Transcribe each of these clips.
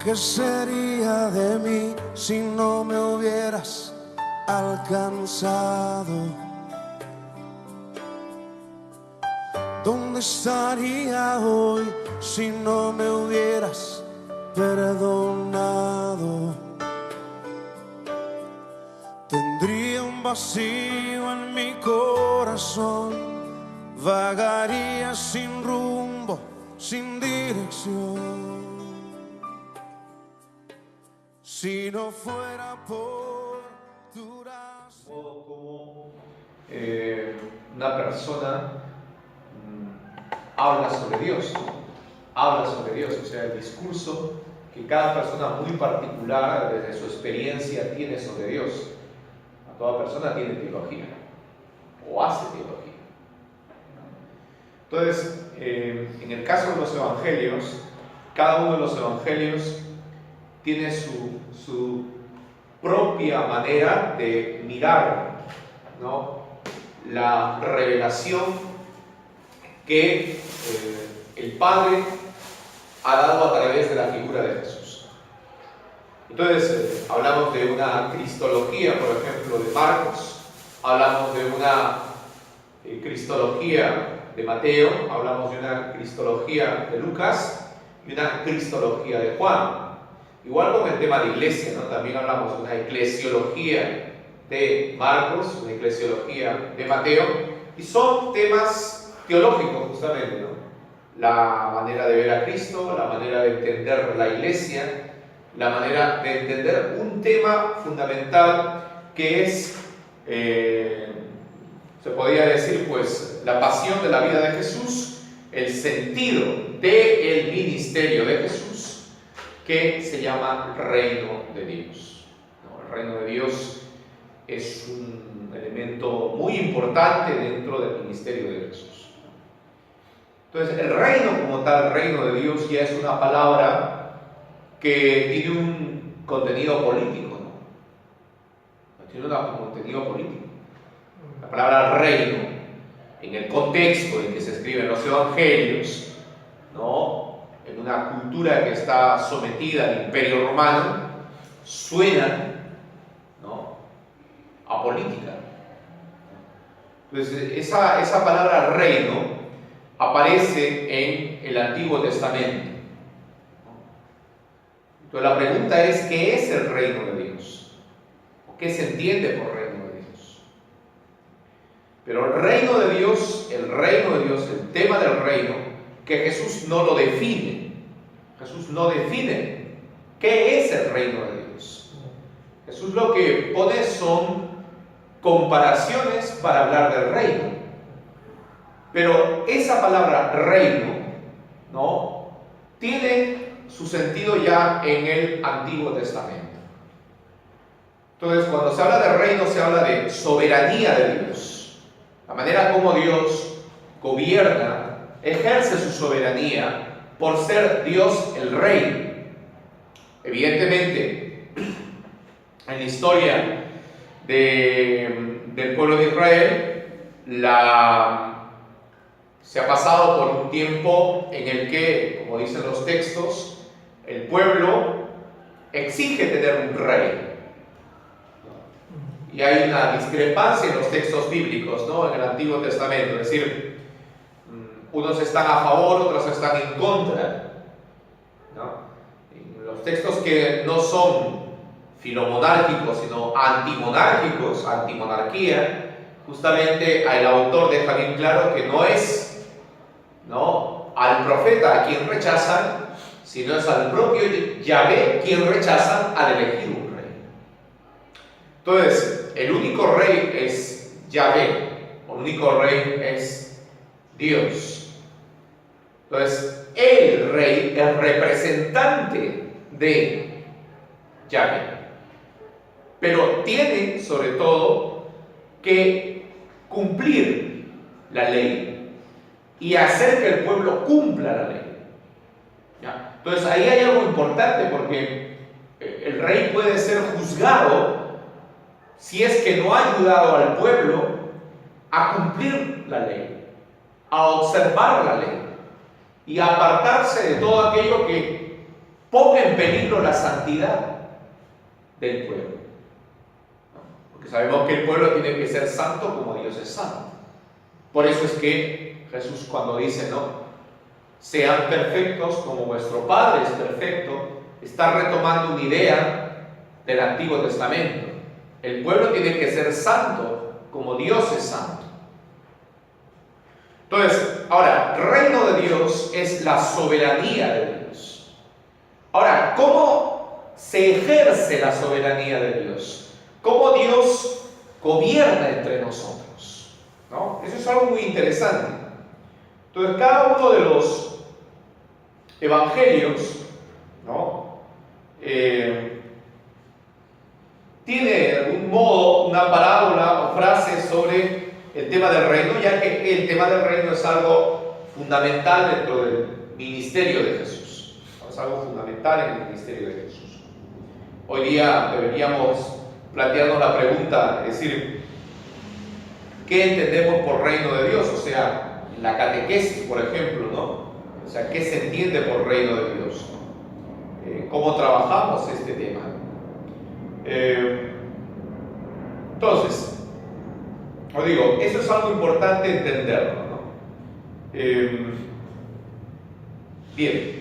¿Qué sería de mí si no me hubieras alcanzado? ¿Dónde estaría hoy si no me hubieras perdonado? Tendría un vacío en mi corazón, vagaría sin rumbo, sin dirección. Si no fuera por tu gracia. Como una persona habla sobre Dios, o sea, el discurso que cada persona muy particular desde su experiencia tiene sobre Dios. A toda persona tiene teología o hace teología. Entonces, en el caso de los evangelios, cada uno de los evangelios tiene su propia manera de mirar, ¿no?, la revelación que el Padre ha dado a través de la figura de Jesús. Entonces, hablamos de una cristología, por ejemplo, de Marcos, hablamos de una cristología de Mateo, hablamos de una cristología de Lucas y una cristología de Juan. Igual con el tema de iglesia, ¿no? También hablamos de una eclesiología de Marcos, una eclesiología de Mateo, y son temas teológicos justamente, ¿no? La manera de ver a Cristo, la manera de entender la iglesia, la manera de entender un tema fundamental que es, se podría decir, pues, la pasión de la vida de Jesús, el sentido del ministerio de Jesús, que se llama reino de Dios. ¿No? El reino de Dios es un elemento muy importante dentro del ministerio de Jesús. Entonces, el reino como tal, reino de Dios, ya es una palabra que tiene un contenido político, ¿no? Tiene un contenido político. La palabra reino, en el contexto en que se escriben los evangelios, ¿no?, en una cultura que está sometida al Imperio Romano, suena, ¿no?, a política. Entonces, esa palabra reino aparece en el Antiguo Testamento. Entonces, la pregunta es, ¿qué es el reino de Dios? ¿O qué se entiende por reino de Dios? Pero el reino de Dios, el tema del reino, que Jesús no lo define. Jesús no define qué es el reino de Dios. Jesús lo que pone son comparaciones para hablar del reino. Pero esa palabra reino, ¿no?, tiene su sentido ya en el Antiguo Testamento. Entonces, cuando se habla de reino, se habla de soberanía de Dios. La manera como Dios gobierna, ejerce su soberanía por ser Dios el Rey. Evidentemente, en la historia del pueblo de Israel, se ha pasado por un tiempo en el que, como dicen los textos, el pueblo exige tener un rey. Y hay una discrepancia en los textos bíblicos, ¿no?, en el Antiguo Testamento. Es decir, unos están a favor, otros están en contra, ¿no? En los textos que no son filomonárquicos, sino antimonárquicos, antimonarquía, justamente el autor deja bien claro que no es, ¿no?, al profeta a quien rechazan, sino es al propio Yahvé quien rechazan al elegir un rey. Entonces, el único rey es Yahvé, el único rey es Dios. Entonces, el rey es representante de Yahvé, pero tiene sobre todo que cumplir la ley y hacer que el pueblo cumpla la ley. ¿Ya? Entonces, ahí hay algo importante, porque el rey puede ser juzgado si es que no ha ayudado al pueblo a cumplir la ley, a observar la ley y a apartarse de todo aquello que ponga en peligro la santidad del pueblo. Porque sabemos que el pueblo tiene que ser santo como Dios es santo. Por eso es que Jesús, cuando dice, no, sean perfectos como vuestro Padre es perfecto, está retomando una idea del Antiguo Testamento. El pueblo tiene que ser santo como Dios es santo. Entonces, ahora, el reino de Dios es la soberanía de Dios. Ahora, ¿cómo se ejerce la soberanía de Dios? ¿Cómo Dios gobierna entre nosotros? ¿No? Eso es algo muy interesante. Entonces, cada uno de los evangelios, ¿no? Tiene de algún modo una parábola o frase sobre el tema del reino, ya que el tema del reino es algo fundamental dentro del ministerio de Jesús. Es algo fundamental en el ministerio de Jesús. Hoy día deberíamos plantearnos la pregunta, es decir, ¿qué entendemos por reino de Dios? O sea, en la catequesis, por ejemplo, ¿no? O sea, ¿qué se entiende por reino de Dios? ¿Cómo trabajamos este tema? Entonces, os digo, eso es algo importante entenderlo, ¿no? Bien.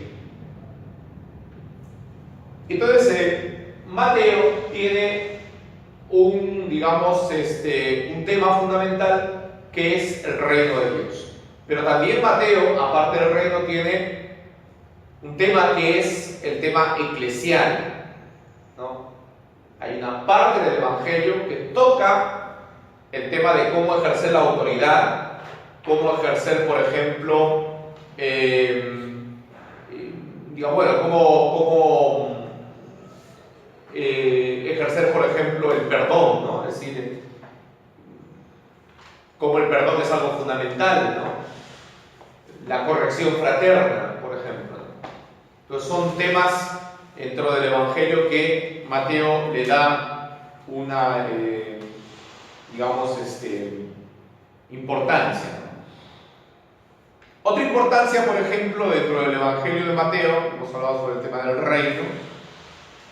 Entonces, Mateo tiene un tema fundamental que es el reino de Dios. Pero también Mateo, aparte del reino, tiene un tema que es el tema eclesial, ¿no? Hay una parte del Evangelio que toca el tema de cómo ejercer la autoridad, cómo ejercer, por ejemplo, cómo ejercer, por ejemplo, el perdón, ¿no? Es decir, cómo el perdón es algo fundamental, ¿no? La corrección fraterna, por ejemplo. Entonces son temas dentro del Evangelio que Mateo le da una, importancia. Otra importancia, por ejemplo, dentro del Evangelio de Mateo, hemos hablado sobre el tema del reino,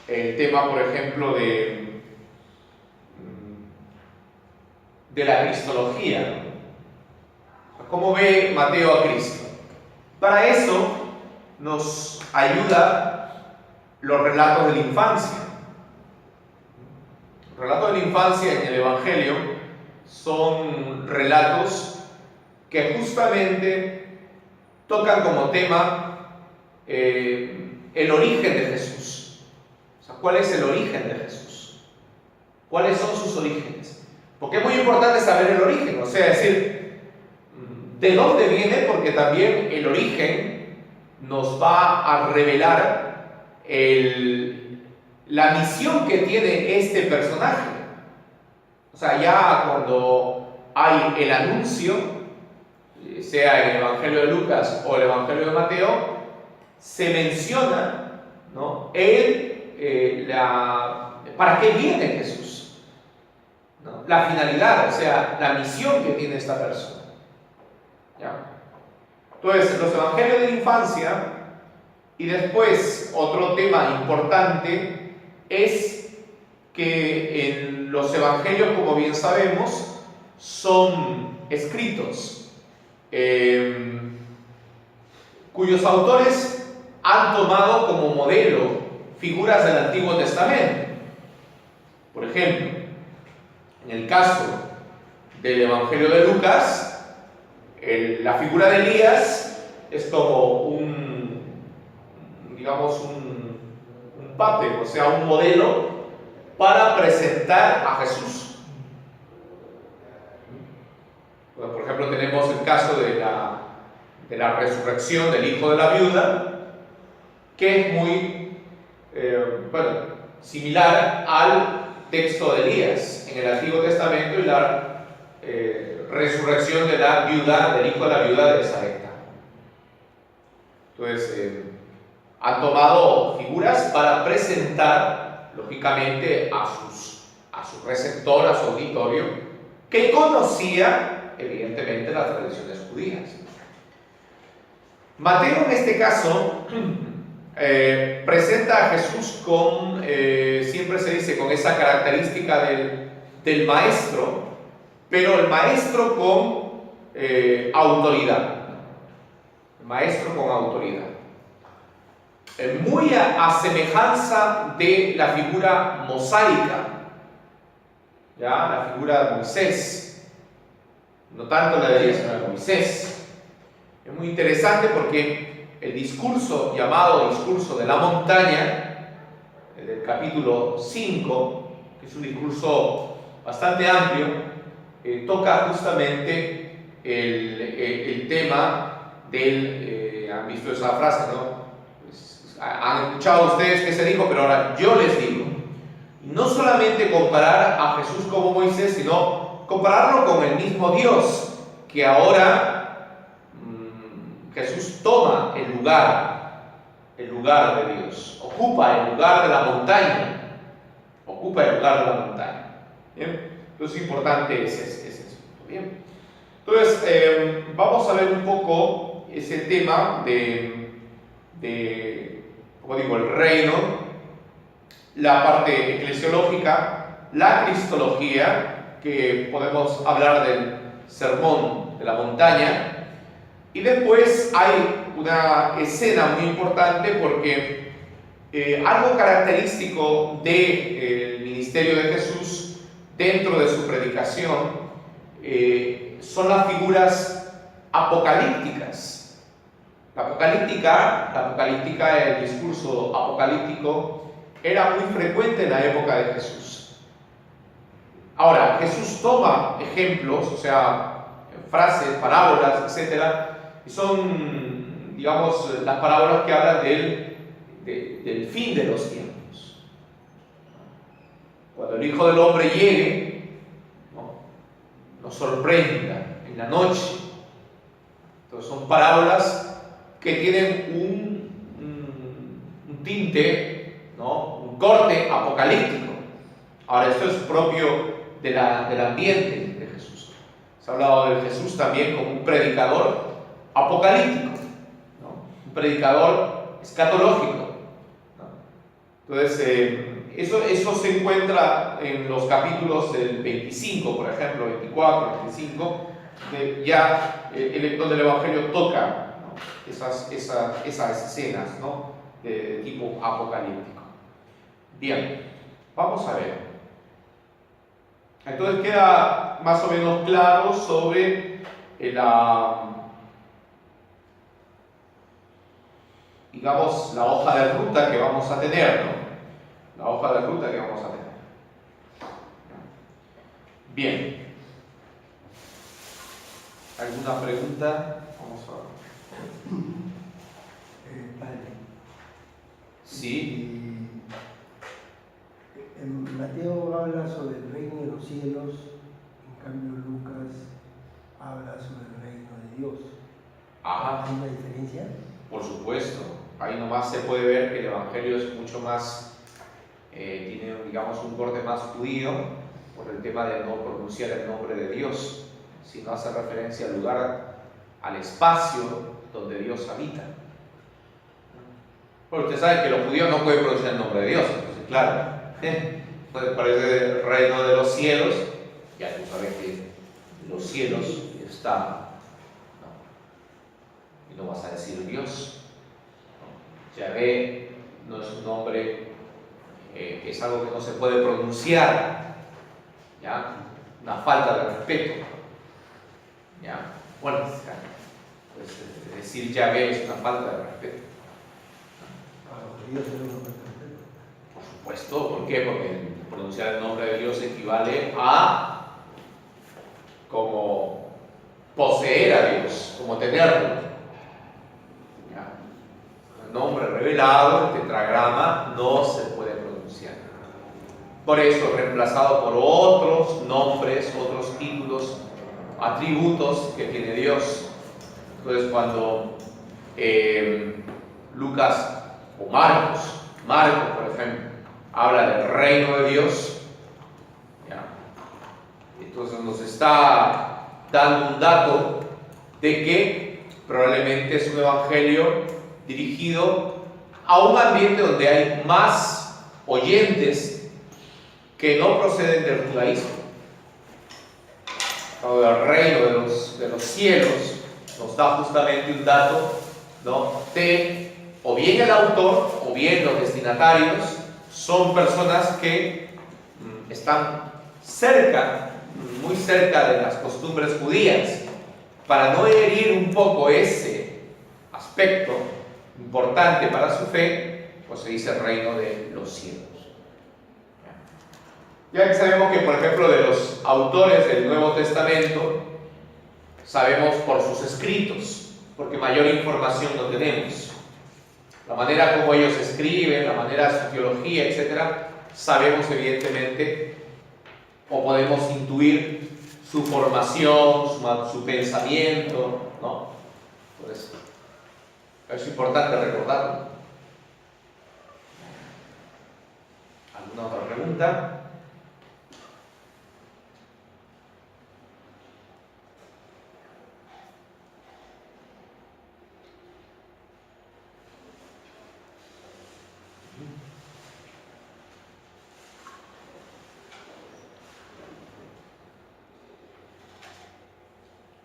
el tema, por ejemplo, de la cristología. ¿Cómo ve Mateo a Cristo? Para eso nos ayuda los relatos de la infancia. Los relatos de la infancia en el Evangelio son relatos que justamente tocan como tema el origen de Jesús. O sea, ¿cuál es el origen de Jesús? ¿Cuáles son sus orígenes? Porque es muy importante saber el origen, o sea, decir, ¿de dónde viene? Porque también el origen nos va a revelar la misión que tiene este personaje. O sea, ya cuando hay el anuncio, sea en el Evangelio de Lucas o el Evangelio de Mateo, se menciona, ¿no?, para qué viene Jesús, ¿no?, la finalidad, o sea, la misión que tiene esta persona. ¿Ya? Entonces, los Evangelios de la infancia, y después otro tema importante es que en los Evangelios, como bien sabemos, son escritos cuyos autores han tomado como modelo figuras del Antiguo Testamento. Por ejemplo, en el caso del Evangelio de Lucas, la figura de Elías es como un pattern, o sea, un modelo para presentar a Jesús. Bueno, por ejemplo, tenemos el caso de la resurrección del hijo de la viuda, que es muy similar al texto de Elías en el Antiguo Testamento y la resurrección de la viuda, del hijo de la viuda de Sarepta. Entonces, han tomado figuras para presentar, lógicamente, a su receptor, a su auditorio, que conocía, evidentemente, las tradiciones judías. Mateo, en este caso, presenta a Jesús con, siempre se dice, con esa característica del maestro, pero el maestro con autoridad. El maestro con autoridad. Muy a semejanza de la figura mosaica, ¿ya? La figura de Moisés, no tanto la de Elías, sino la de Moisés. Es muy interesante porque el discurso llamado discurso de la montaña, del capítulo 5, que es un discurso bastante amplio, toca justamente el tema del, han visto esa frase, ¿no? Pues, han escuchado ustedes que se dijo, pero ahora yo les digo. No solamente comparar a Jesús como Moisés, sino compararlo con el mismo Dios, que ahora Jesús toma el lugar de Dios, ocupa el lugar de la montaña, ¿bien? Entonces es importante ese asunto, ¿bien? Entonces, vamos a ver un poco ese tema como digo, el reino, la parte eclesiológica, la cristología, que podemos hablar del sermón de la montaña, y después hay una escena muy importante porque algo característico del ministerio de Jesús dentro de su predicación son las figuras apocalípticas. La apocalíptica, el discurso apocalíptico era muy frecuente en la época de Jesús. Ahora, Jesús toma ejemplos, o sea, frases, parábolas, etcétera, y son, digamos, las parábolas que hablan del fin de los tiempos. Cuando el Hijo del Hombre llegue, nos sorprenda en la noche. Entonces son parábolas que tienen un tinte, ¿no? Un corte apocalíptico. Ahora, esto es propio del ambiente de Jesús. Se ha hablado de Jesús también como un predicador apocalíptico, ¿no? Un predicador escatológico, ¿no? Entonces, eso se encuentra en los capítulos del 25, por ejemplo, 24, 25, donde el Evangelio toca, ¿no? esas escenas, ¿no? de tipo apocalíptico. Bien, vamos a ver. Entonces queda más o menos claro sobre digamos, la hoja de ruta que vamos a tener, ¿no? La hoja de ruta que vamos a tener. Bien. ¿Alguna pregunta? Vamos a ver. Padre. Sí. En Mateo habla sobre el reino de los cielos, en cambio Lucas habla sobre el reino de Dios. Ajá. ¿Hay una diferencia? Por supuesto. Ahí nomás se puede ver que el Evangelio es mucho más, tiene, digamos, un corte más judío por el tema de no pronunciar el nombre de Dios, sino hace referencia al lugar, al espacio donde Dios habita. Porque usted sabe que los judíos no pueden pronunciar el nombre de Dios, entonces, claro, parece el reino de los cielos, ya tú sabes que los cielos están, ¿no? Y no vas a decir Dios. Yahvé no es un nombre, es algo que no se puede pronunciar, ¿ya? Una falta de respeto, ¿ya? Bueno, pues decir Yahvé es una falta de respeto. Por supuesto, ¿por qué? Porque pronunciar el nombre de Dios equivale a como poseer a Dios, como tenerlo. El nombre revelado, el tetragrama, no se puede pronunciar. Por eso, reemplazado por otros nombres, otros títulos, atributos que tiene Dios. Entonces, cuando Lucas o Marcos, por ejemplo, habla del reino de Dios, ¿ya? Entonces nos está dando un dato de que probablemente es un evangelio dirigido a un ambiente donde hay más oyentes que no proceden del judaísmo. El reino de los cielos nos da justamente un dato, ¿no?, de o bien el autor o bien los destinatarios son personas que están cerca, muy cerca de las costumbres judías. Para no herir un poco ese aspecto importante para su fe, pues se dice el reino de los cielos. Ya que sabemos que, por ejemplo, de los autores del Nuevo Testamento, sabemos por sus escritos, porque mayor información no tenemos. La manera como ellos escriben, la manera de su teología, etc., sabemos evidentemente, o podemos intuir su formación, su pensamiento, ¿no? Entonces, es importante recordarlo. ¿Alguna otra pregunta?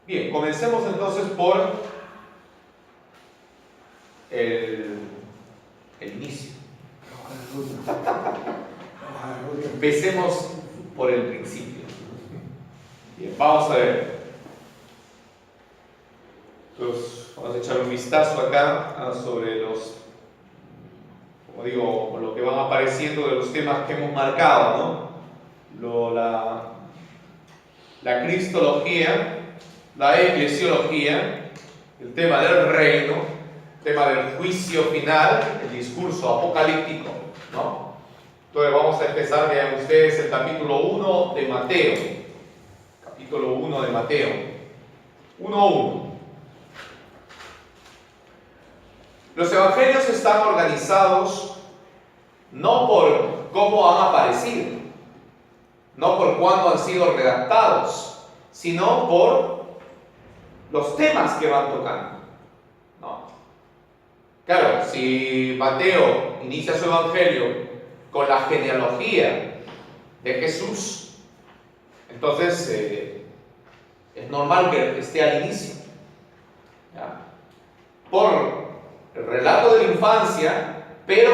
Bien, comencemos entonces por el inicio. Empecemos por el principio. Bien, vamos a ver. Entonces, vamos a echar un vistazo acá sobre como digo, lo que van apareciendo de los temas que hemos marcado, ¿no? La cristología, la eclesiología, el tema del reino, el tema del juicio final, el discurso apocalíptico, ¿no? Entonces vamos a empezar, vean ustedes, el capítulo 1 de Mateo. Capítulo 1 de Mateo. 1:1. Los evangelios están organizados no por cómo han aparecido, no por cuándo han sido redactados, sino por los temas que van tocando, ¿no? Claro, si Mateo inicia su evangelio con la genealogía de Jesús, entonces es normal que esté al inicio, ¿ya? Por el relato de la infancia, pero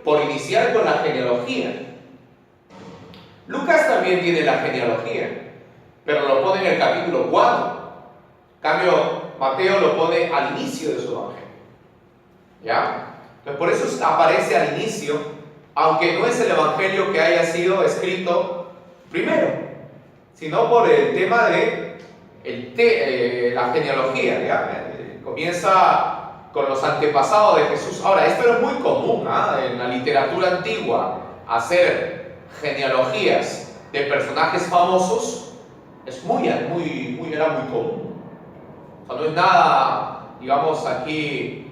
por iniciar con la genealogía. Lucas también tiene la genealogía, pero lo pone en el capítulo 4. En cambio, Mateo lo pone al inicio de su evangelio, ¿ya? Entonces, por eso aparece al inicio, aunque no es el evangelio que haya sido escrito primero, sino por el tema de la genealogía, ¿ya? Comienza con los antepasados de Jesús. Ahora, esto era muy común, ¿eh? En la literatura antigua, hacer genealogías de personajes famosos era muy común. O sea, no es nada, digamos, aquí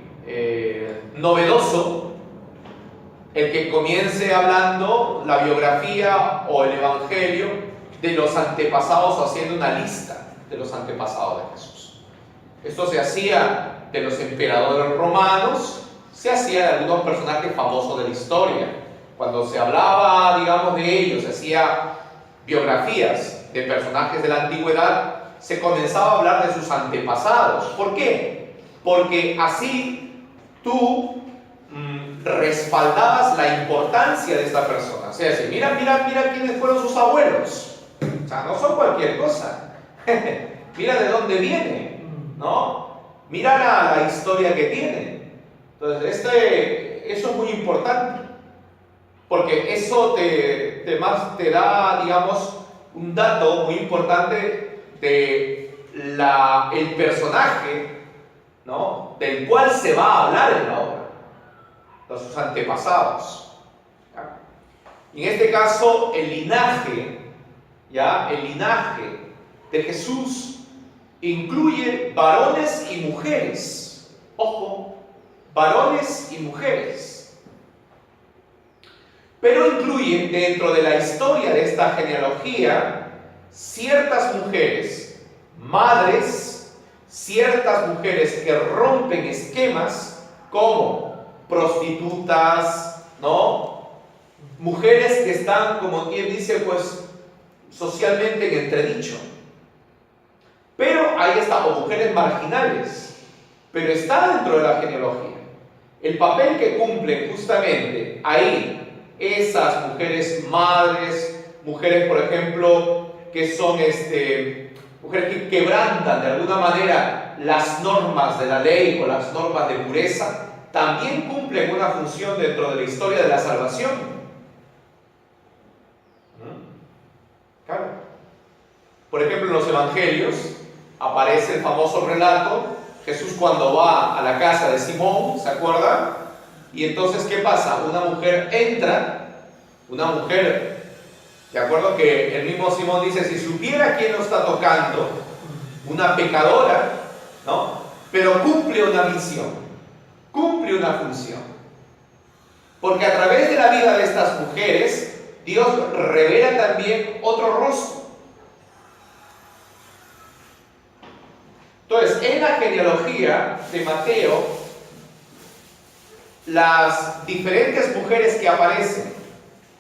novedoso el que comience hablando la biografía o el evangelio de los antepasados, haciendo una lista de los antepasados de Jesús. Esto se hacía de los emperadores romanos, se hacía de algunos personajes famosos de la historia. Cuando se hablaba, digamos, de ellos, se hacía biografías de personajes de la antigüedad, se comenzaba a hablar de sus antepasados. ¿Por qué? Porque así tú respaldabas la importancia de esta persona. O sea, mira quiénes fueron sus abuelos. O sea, no son cualquier cosa. Mira de dónde viene, ¿no? Mira la historia que tiene. Entonces, eso es muy importante, porque eso te da, digamos, un dato muy importante de el personaje, ¿no?, del cual se va a hablar en la obra, de sus antepasados, ¿ya? Y en este caso, el linaje de Jesús incluye varones y mujeres. Ojo, varones y mujeres. Pero incluye dentro de la historia de esta genealogía ciertas mujeres, madres, ciertas mujeres que rompen esquemas, como prostitutas, ¿no? Mujeres que están, como quien dice, pues socialmente en entredicho. Pero ahí está, o mujeres marginales, pero está dentro de la genealogía. El papel que cumplen justamente ahí esas mujeres madres, mujeres, por ejemplo, que son mujeres que quebrantan de alguna manera las normas de la ley o las normas de pureza, también cumplen una función dentro de la historia de la salvación. Claro. Por ejemplo, en los evangelios aparece el famoso relato, Jesús cuando va a la casa de Simón, ¿se acuerdan? Y entonces, ¿qué pasa? Una mujer entra, una mujer, de acuerdo que el mismo Simón dice, si supiera quién lo está tocando, una pecadora, ¿no? Pero cumple una misión, cumple una función. Porque a través de la vida de estas mujeres, Dios revela también otro rostro. Entonces, en la genealogía de Mateo, las diferentes mujeres que aparecen,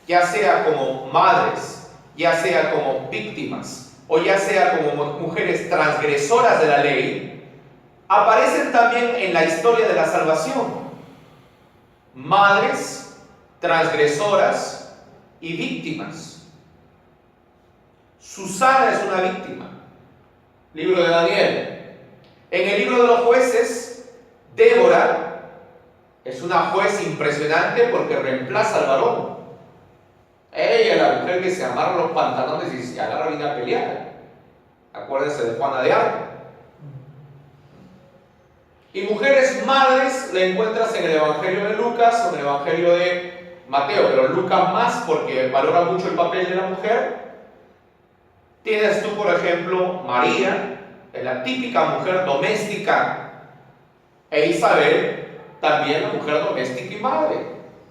ya sea como madres, ya sea como víctimas, o ya sea como mujeres transgresoras de la ley, aparecen también en la historia de la salvación. Madres, transgresoras y víctimas. Susana es una víctima. Libro de Daniel. En el libro de los jueces, Débora es una juez impresionante porque reemplaza al varón. Ella es la mujer que se amarra los pantalones y se agarra bien a pelear. Acuérdense de Juana de Arco. Y mujeres madres la encuentras en el Evangelio de Lucas o en el Evangelio de Mateo, pero Lucas más porque valora mucho el papel de la mujer. Tienes tú, por ejemplo, María, es la típica mujer doméstica, e Isabel, también la mujer doméstica y madre,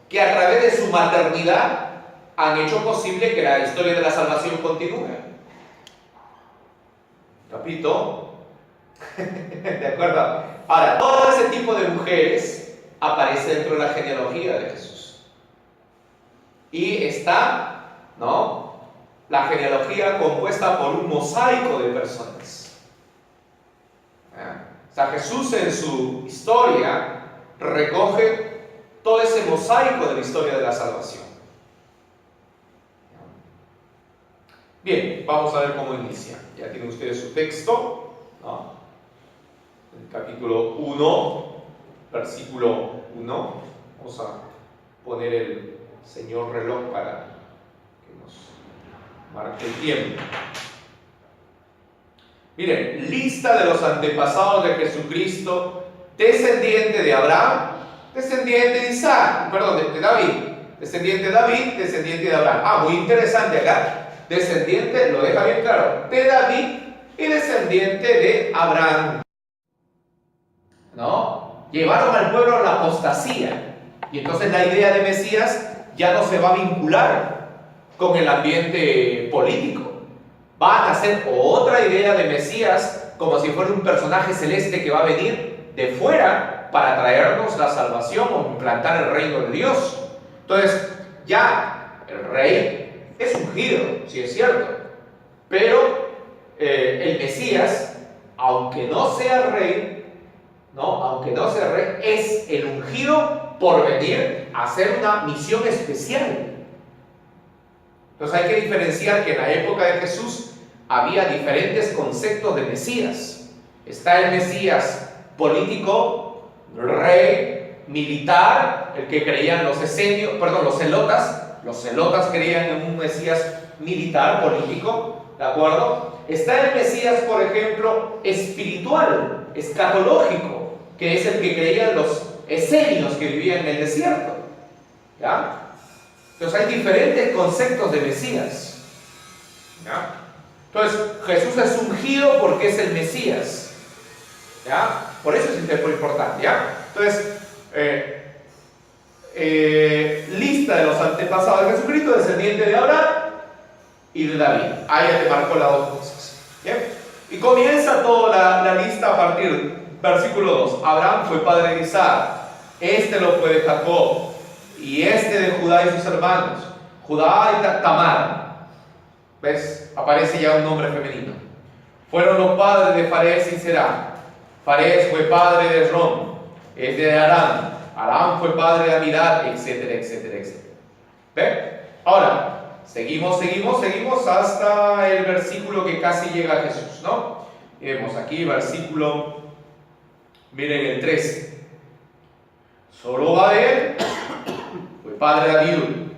que a través de su maternidad han hecho posible que la historia de la salvación continúe. Repito, ¿de acuerdo? Ahora, todo ese tipo de mujeres aparece dentro de la genealogía de Jesús. Y está, ¿no?, la genealogía compuesta por un mosaico de personas. O sea, Jesús en su historia recoge todo ese mosaico de la historia de la salvación. Bien, vamos a ver cómo inicia. Ya tienen ustedes su texto, ¿no? El capítulo 1, versículo 1. Vamos a poner el señor reloj para que nos marque el tiempo. Miren, lista de los antepasados de Jesucristo, descendiente de Abraham, descendiente de Isaac, perdón, de David, descendiente de David, descendiente de Abraham. Muy interesante acá, descendiente, lo deja bien claro, de David y descendiente de Abraham. ¿No? Llevaron al pueblo a la apostasía, y entonces la idea de Mesías ya no se va a vincular con el ambiente político. Van a hacer otra idea de Mesías como si fuera un personaje celeste que va a venir de fuera para traernos la salvación o implantar el reino de Dios. Entonces, ya el rey es ungido, sí es cierto, pero el Mesías, aunque no sea rey, ¿no?, aunque no sea rey, es el ungido por venir a hacer una misión especial. Entonces hay que diferenciar que en la época de Jesús había diferentes conceptos de Mesías. Está el Mesías político, rey, militar, el que creían los esenios, perdón, los celotas. Los celotas creían en un Mesías militar, político, ¿de acuerdo? Está el Mesías, por ejemplo, espiritual, escatológico, que es el que creían los esenios que vivían en el desierto. ¿Ya? Entonces hay diferentes conceptos de Mesías. ¿Ya? Entonces Jesús es ungido porque es el Mesías. ¿Ya? Por eso es importante. ¿Ya? Entonces, lista de los antepasados de Jesucristo, descendiente de Abraham y de David. Ahí ya te marcó las dos cosas. ¿Bien? Y comienza toda la lista a partir del versículo 2. Abraham fue padre de Isaac, Este lo fue de Jacob, y este de Judá y sus hermanos, Judá y Tamar. ¿Ves? Aparece ya un nombre femenino. Fueron los padres de Fares y Será. Fares fue padre de Esrom, es de Aram. Aram fue padre de Amidad, etcétera, etcétera, etcétera. ¿Ve? Ahora, seguimos hasta el versículo que casi llega a Jesús, ¿no? Y vemos aquí versículo, miren el 13. Zorobabel fue padre de Abiud.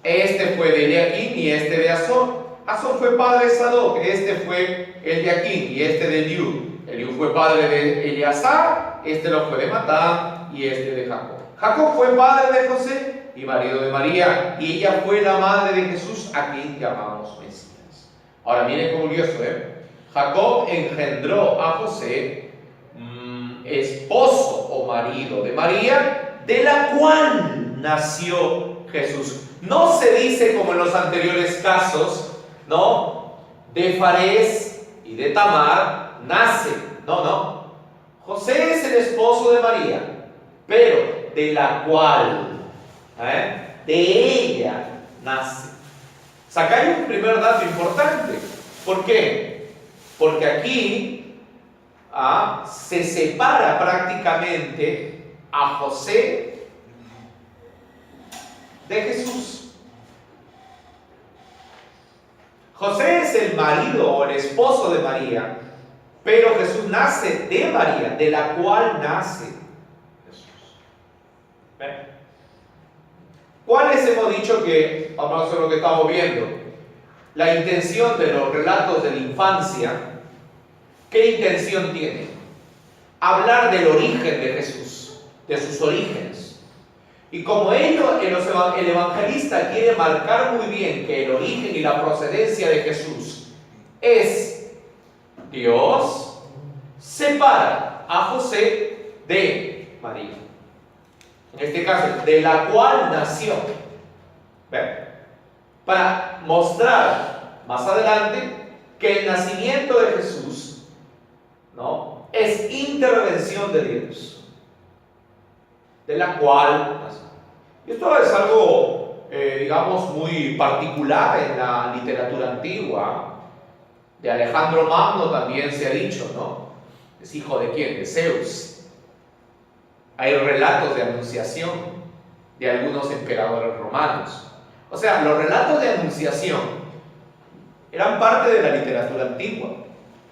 Este fue de Eliaquim y este de Azor. Azor fue padre de Sadoc. Este fue el de Aquín y este de Eliud. Eliud fue padre de Eleazar. Este lo fue de Matán y este de Jacob. Jacob fue padre de José y marido de María, y ella fue la madre de Jesús, a quien llamamos Mesías. Ahora miren cómo curioso, Jacob engendró a José, esposo o marido de María, de la cual nació Jesús. No se dice como en los anteriores casos, ¿no? De Fares y de Tamar nace. No. José es el esposo de María, pero de la cual, de ella nace. O sea, acá hay un primer dato importante. ¿Por qué? Porque aquí se separa prácticamente a José de Jesús. José es el marido o el esposo de María, pero Jesús nace de María, de la cual nace Jesús. ¿Ven? ¿Cuáles hemos dicho que, vamos a hacer lo que estamos viendo? La intención de los relatos de la infancia, ¿qué intención tiene? Hablar del origen de Jesús, de sus orígenes. Y como el evangelista quiere marcar muy bien que el origen y la procedencia de Jesús es Dios, separa a José de María. En este caso, de la cual nació. ¿Ven? Para mostrar más adelante que el nacimiento de Jesús, ¿no?, es intervención de Dios. De la cual nació. Y esto es algo, digamos, muy particular en la literatura antigua. De Alejandro Magno también se ha dicho, ¿no? ¿Es hijo de quién? De Zeus. Hay relatos de anunciación de algunos emperadores romanos. O sea, los relatos de anunciación eran parte de la literatura antigua.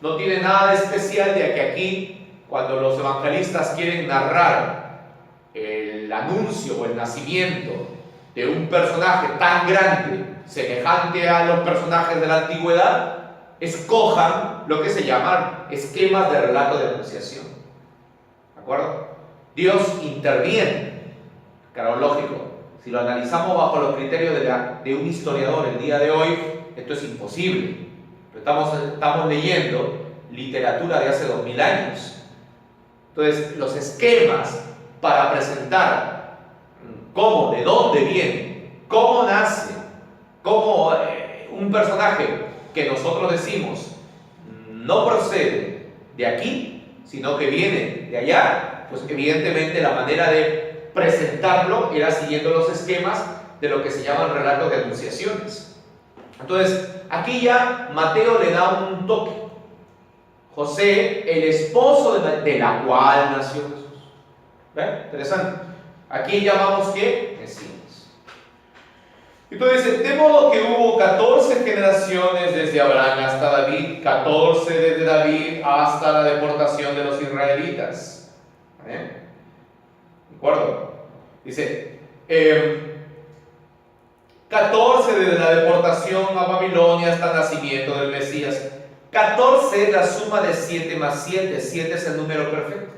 No tiene nada de especial, de que aquí, cuando los evangelistas quieren narrar el anuncio o el nacimiento de un personaje tan grande, semejante a los personajes de la antigüedad, escojan lo que se llaman esquemas de relato de anunciación. ¿De acuerdo? Dios interviene, cronológico. Si lo analizamos bajo los criterios de un historiador el día de hoy, esto es imposible. Pero estamos leyendo literatura de hace 2000 años. Entonces, los esquemas para presentar cómo, de dónde viene, cómo nace, cómo un personaje que nosotros decimos no procede de aquí, sino que viene de allá, pues evidentemente la manera de presentarlo era siguiendo los esquemas de lo que se llaman relatos de anunciaciones. Entonces, aquí ya Mateo le da un toque. José, el esposo de la cual nació Jesús. ¿Ven? Interesante. Aquí llamamos ¿qué? Mesías. Entonces dice, de modo que hubo 14 generaciones desde Abraham hasta David, 14 desde David hasta la deportación de los israelitas. ¿De acuerdo? Dice, 14 desde la deportación a Babilonia hasta el nacimiento del Mesías. 14 es la suma de 7 más 7. 7 es el número perfecto.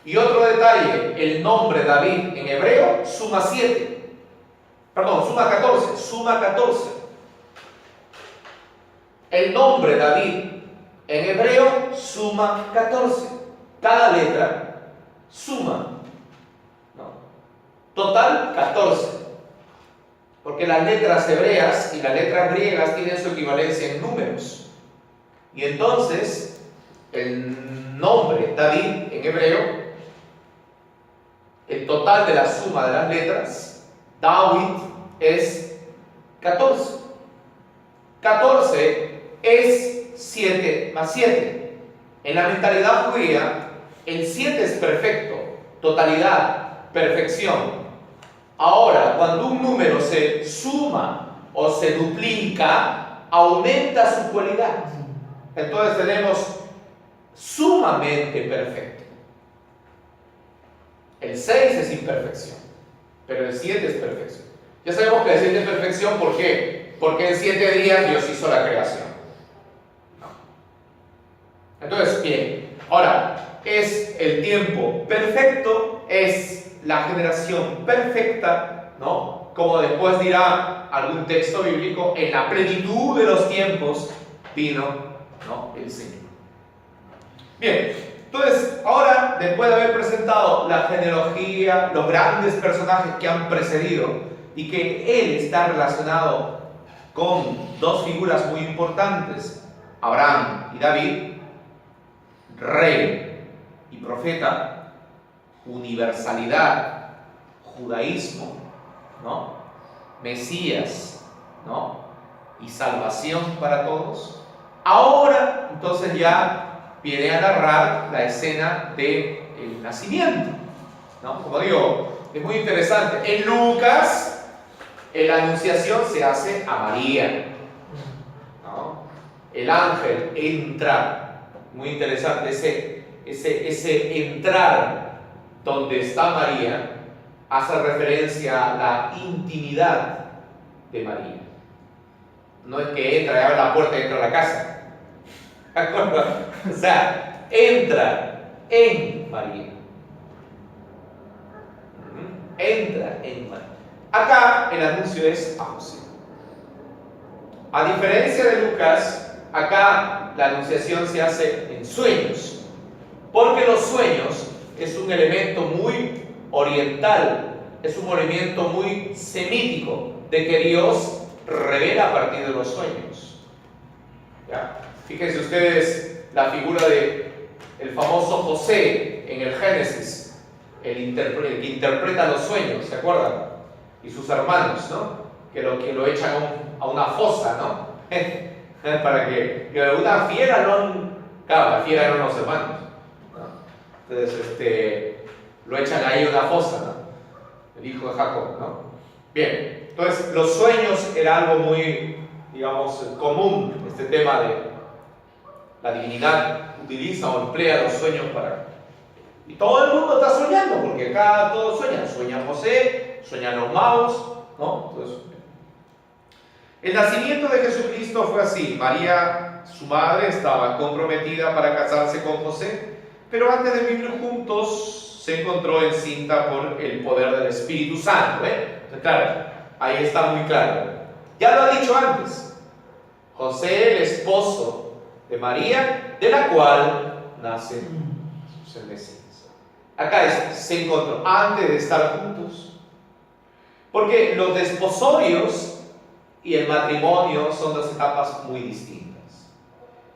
Y otro detalle, el nombre David en hebreo suma 7. Perdón, suma 14. Suma 14. El nombre David en hebreo suma 14. Cada letra suma. ¿No? Total 14. Porque las letras hebreas y las letras griegas tienen su equivalencia en números. Y entonces, el nombre David en hebreo, el total de la suma de las letras, David, es 14. 14 es 7 más 7. En la mentalidad judía, el 7 es perfecto, totalidad, perfección. Ahora, cuando un número se suma o se duplica, aumenta su cualidad. Entonces tenemos sumamente perfecto. El 6 es imperfección, pero el 7 es perfección. Ya sabemos que el 7 es perfección, ¿por qué? Porque en 7 días Dios hizo la creación. ¿No? Entonces, bien, ahora, es el tiempo perfecto, es la generación perfecta, ¿no? Como después dirá algún texto bíblico, en la plenitud de los tiempos vino, ¿no?, el Señor. Bien, entonces, ahora, después de haber presentado la genealogía, los grandes personajes que han precedido y que él está relacionado con dos figuras muy importantes, Abraham y David, rey y profeta, universalidad, judaísmo, ¿no?, Mesías, ¿no?, y salvación para todos. Ahora, entonces ya viene a narrar la escena del nacimiento, ¿no? Como digo, es muy interesante. En Lucas, la anunciación se hace a María, ¿no? El ángel entra, muy interesante, ese entrar donde está María, hace referencia a la intimidad de María. No es que entra y abre la puerta y entra a la casa. ¿De acuerdo? O sea, entra en María. Entra en María. Acá el anuncio es a José. A diferencia de Lucas, acá la anunciación se hace en sueños. Porque los sueños es un elemento muy oriental, es un movimiento muy semítico de que Dios revela a partir de los sueños. ¿Ya? Fíjense ustedes la figura de el famoso José en el Génesis, el que interpreta los sueños, ¿se acuerdan? Y sus hermanos, ¿no? Que lo echan a una fosa, ¿no? Para que una fiera no... Claro, la fiera eran los hermanos, ¿no? Entonces, lo echan ahí a una fosa, ¿no? El hijo de Jacob, ¿no? Bien, entonces los sueños era algo muy, digamos, común, este tema de la divinidad utiliza o emplea los sueños para... Y todo el mundo está soñando, porque acá todos sueñan. Sueña José, sueñan los magos, ¿no? Entonces, el nacimiento de Jesucristo fue así. María, su madre, estaba comprometida para casarse con José, pero antes de vivir juntos se encontró encinta por el poder del Espíritu Santo, ¿eh? Entonces, claro, ahí está muy claro. Ya lo ha dicho antes. José, el esposo de María, de la cual nace el Mesías. Acá se encontró antes de estar juntos, porque los desposorios y el matrimonio son dos etapas muy distintas.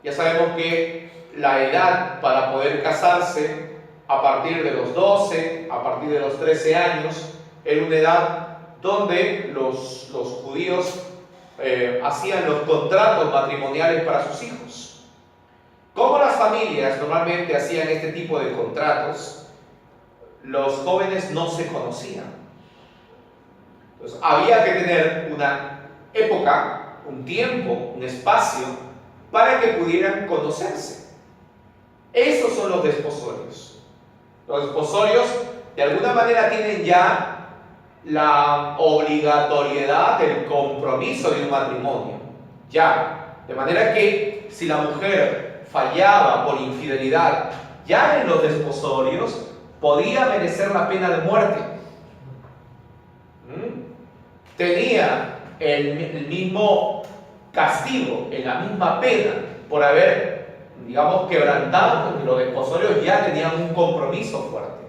Ya sabemos que la edad para poder casarse a partir de los 12, a partir de los 13 años, era una edad donde los judíos hacían los contratos matrimoniales para sus hijos. Como las familias normalmente hacían este tipo de contratos, los jóvenes no se conocían. Entonces, había que tener una época, un tiempo, un espacio para que pudieran conocerse. Esos son los desposorios. Los desposorios, de alguna manera, tienen ya la obligatoriedad del compromiso de un matrimonio. Ya. De manera que si la mujer fallaba por infidelidad ya en los desposorios, podía merecer la pena de muerte. Tenía el mismo castigo, la misma pena por haber, digamos, quebrantado, porque los desposorios ya tenían un compromiso fuerte.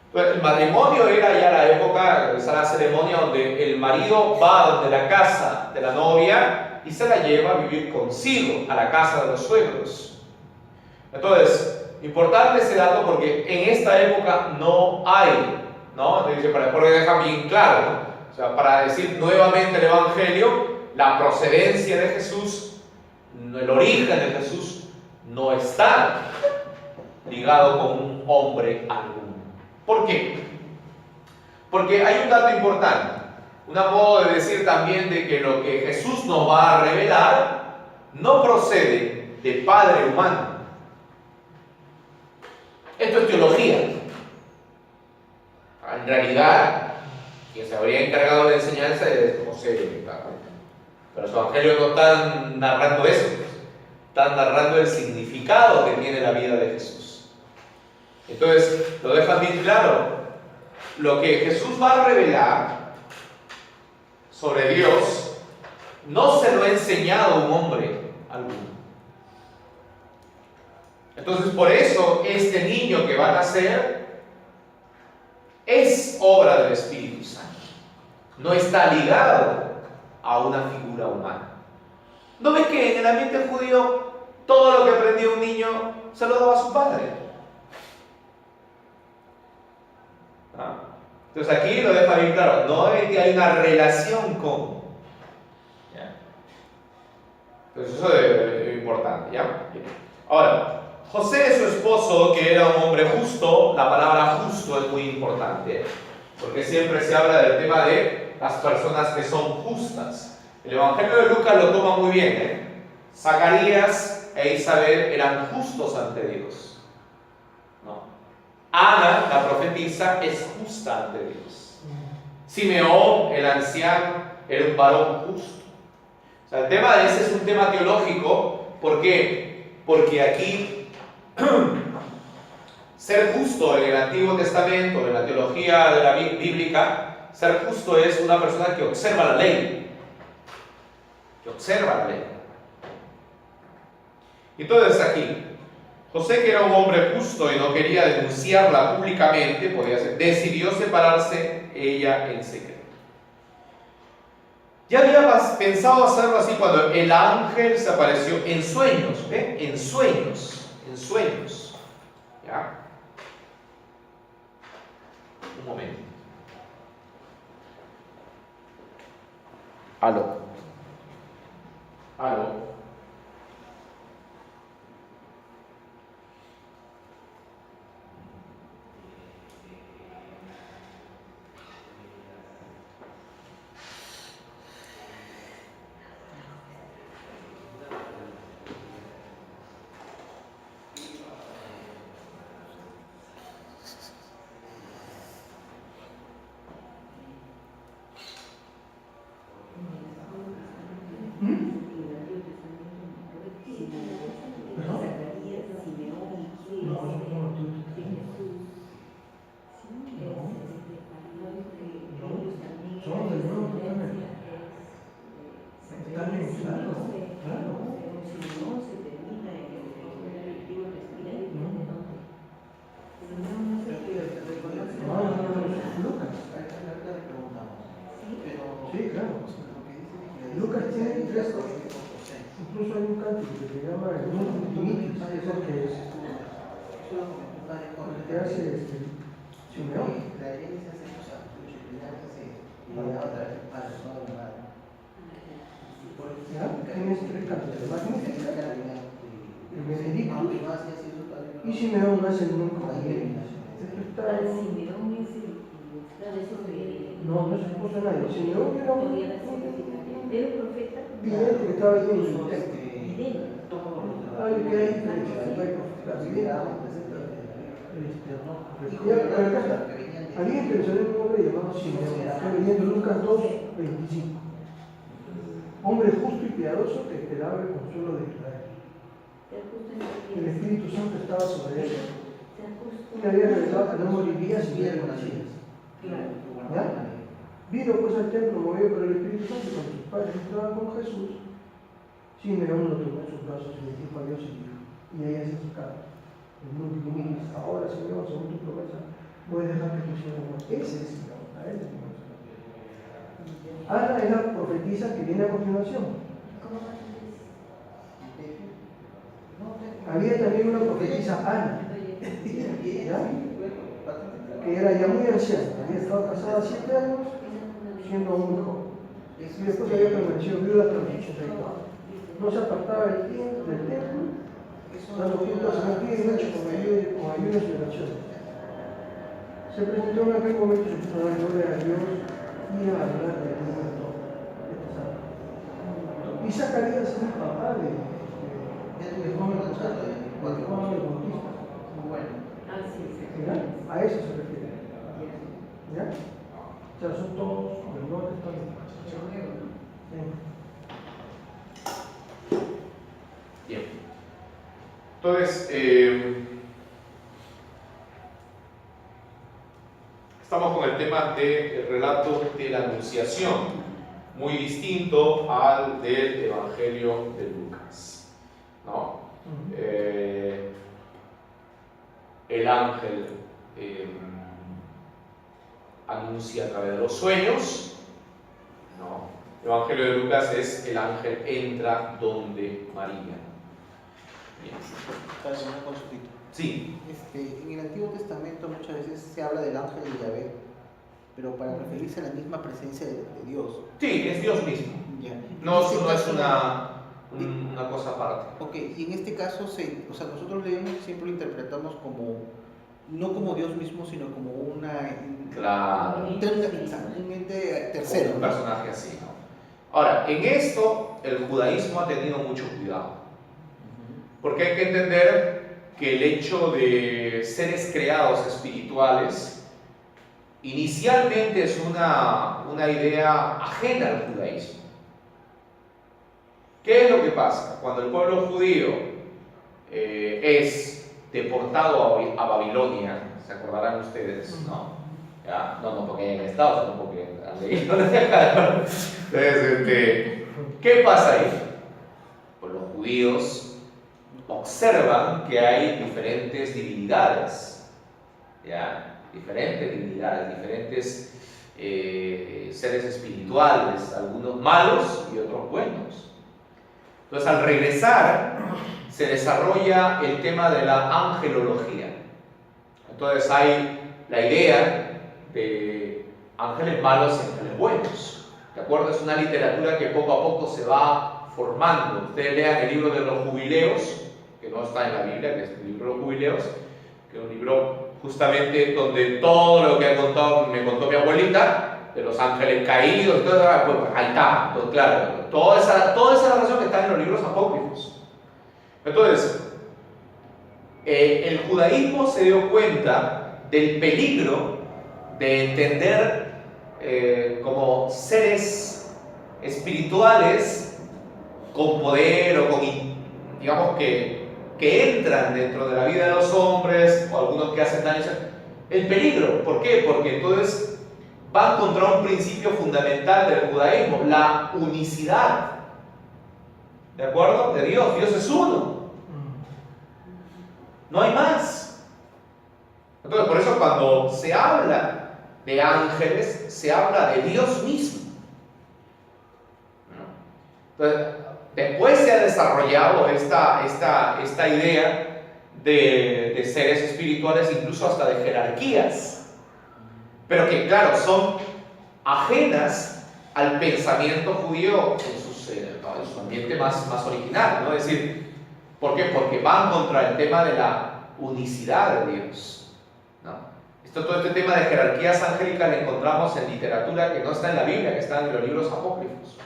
Entonces, el matrimonio era ya la época, esa la ceremonia donde el marido va donde la casa de la novia y se la lleva a vivir consigo a la casa de los suegros. Entonces, importante ese dato porque en esta época no hay, ¿no? Porque deja bien claro, ¿no? O sea, para decir nuevamente el Evangelio, la procedencia de Jesús, el origen de Jesús, no está ligado con un hombre alguno. ¿Por qué? Porque hay un dato importante, un modo de decir también de que lo que Jesús nos va a revelar no procede de padre humano. Esto es teología. En realidad, quien se habría encargado de la enseñanza es José, pero los evangelios no están narrando eso, están narrando el significado que tiene la vida de Jesús. Entonces, lo dejan bien claro. Lo que Jesús va a revelar sobre Dios no se lo ha enseñado un hombre alguno. Entonces, por eso este niño que va a nacer es obra del Espíritu Santo. No está ligado a una figura humana. ¿No ves que en el ambiente judío todo lo que aprendía un niño se lo daba a su padre? ¿Ah? Entonces aquí lo deja bien claro, no es que hay una relación con. ¿Ya? Entonces eso es importante, ¿ya? Bien. Ahora, José, su esposo, que era un hombre justo, la palabra justo es muy importante, porque siempre se habla del tema de las personas que son justas. El Evangelio de Lucas lo toma muy bien, ¿eh? Zacarías e Isabel eran justos ante Dios. ¿No? Ana, la profetisa, es justa ante Dios. Simeón, el anciano, era un varón justo. O sea, el tema de ese es un tema teológico. ¿Por qué? Porque aquí ser justo en el Antiguo Testamento, en la teología de la bíblica, ser justo es una persona que observa la ley. Que observa la ley. Entonces aquí, José, que era un hombre justo y no quería denunciarla públicamente, decidió separarse ella en secreto. Ya había pensado hacerlo así cuando el ángel se apareció en sueños, ¿ve? En sueños, ¿ya? Un momento. Aló. Lucas tiene tres cosas. Incluso hay un cántico que se llama el Nunc Dimittis, es el que hace Simeón. ¿Ya? Tienes tres cánticos: el Magnificat, el Benedictus y Simeón hace el Nunc Dimittis. Esto está. No es esposo de nadie. Simeón era un profeta. vidente que estaba ahí en el templo. Hay diferencia, hay profetas videntes. Alguien que le salió un hombre llamado Simeón. Estoy leyendo Lucas 2:25. Hombre justo y piadoso que esperaba el consuelo de Israel. El Espíritu Santo estaba sobre él. Y le había revelado que no moriría si viera el Mesías. ¿Ya? Vino pues al templo movido por el Espíritu Santo cuando sus padres entraban con Jesús. Simeón lo tomó en sus brazos y le dijo a Dios y dijo, y ella se acercaba. El Nunc Dimittis, ahora Señor, según tu promesa, voy a dejar que tu siervo muera. Ese es Simeón, a él es Simeón. Ana es la profetisa que viene a continuación. Había también una profetisa Ana, ¿ya? Que era ya muy anciana, había estado casada 7 años, siendo aún muy joven. Y después había permanecido viuda hasta los 84. No se apartaba del templo, dando culto al Señor día y noche con ayunos y oraciones. Se presentó en aquel momento a dar gloria a Dios y a hablar de Dios en todo. Y Zacarías es el papá de Juan el Bautista. ¿Ya? A eso se refiere. ¿Ya? O sea, son todos del Nuevo Testamento. Bien. Entonces, estamos con el tema del relato de la Anunciación, muy distinto al del Evangelio de Lucas, ¿no? El ángel anuncia a través de los sueños, ¿no? El Evangelio de Lucas es el ángel entra donde María. Bien. Una consultita. Sí. En el Antiguo Testamento muchas veces se habla del ángel de Yahvé, pero para referirse a la misma presencia de Dios. Sí, es Dios mismo. Ya. No es una cosa aparte. Ok, y en este caso, nosotros leemos, siempre lo interpretamos como, no como Dios mismo, sino como Claro. un ente tercero. Un personaje así, ¿no? Ahora, en esto el judaísmo ha tenido mucho cuidado. Porque hay que entender que el hecho de seres creados espirituales inicialmente es una idea ajena al judaísmo. ¿Qué es lo que pasa? Cuando el pueblo judío es deportado a Babilonia, se acordarán ustedes, ¿no? ¿Ya? No porque hayan estado, sino porque han leído. Entonces, ¿qué pasa ahí? Pues los judíos observan que hay diferentes divinidades, ¿ya? Diferentes divinidades, diferentes seres espirituales, algunos malos y otros buenos. Entonces, al regresar, se desarrolla el tema de la angelología. Entonces, hay la idea de ángeles malos y ángeles buenos. ¿De acuerdo? Es una literatura que poco a poco se va formando. Ustedes lean el libro de los jubileos, que no está en la Biblia, que es el libro de los jubileos, que es un libro justamente donde todo lo que me contó mi abuelita, de los ángeles caídos, y todo, pues, ahí está, pues, claro, toda esa narración que está en los libros apócrifos. Entonces, el judaísmo se dio cuenta del peligro de entender como seres espirituales con poder o con, digamos que entran dentro de la vida de los hombres, o algunos que hacen daño. El peligro, ¿por qué? Porque entonces van contra un principio fundamental del judaísmo, la unicidad, ¿de acuerdo? De Dios. Dios es uno, no hay más. Entonces, por eso cuando se habla de ángeles, se habla de Dios mismo, ¿no? Entonces, después se ha desarrollado esta idea de seres espirituales, incluso hasta de jerarquías, pero que, claro, son ajenas al pensamiento judío en su ambiente más original, ¿no? Es decir, ¿por qué? Porque van contra el tema de la unicidad de Dios, ¿no? Todo este tema de jerarquías angélicas lo encontramos en literatura que no está en la Biblia, que está en los libros apócrifos.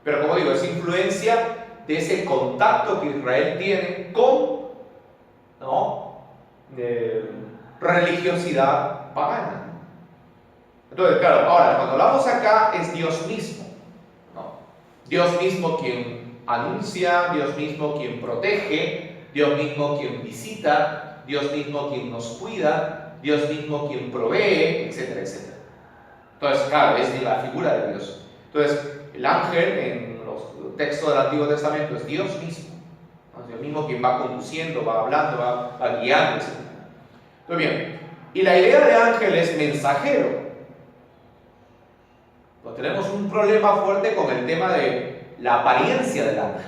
Pero como digo, es influencia de ese contacto que Israel tiene con, ¿no?, religiosidad pagana. Entonces, claro, ahora, cuando hablamos acá es Dios mismo, ¿no? Dios mismo quien anuncia, Dios mismo quien protege, Dios mismo quien visita, Dios mismo quien nos cuida, Dios mismo quien provee, etcétera, etcétera. Entonces, claro, es la figura de Dios. Entonces, el ángel en los textos del Antiguo Testamento es Dios mismo, ¿no? Dios mismo quien va conduciendo, va hablando, va guiando, etc. Entonces, bien, y la idea de ángel es mensajero. Pues tenemos un problema fuerte con el tema de la apariencia del ángel.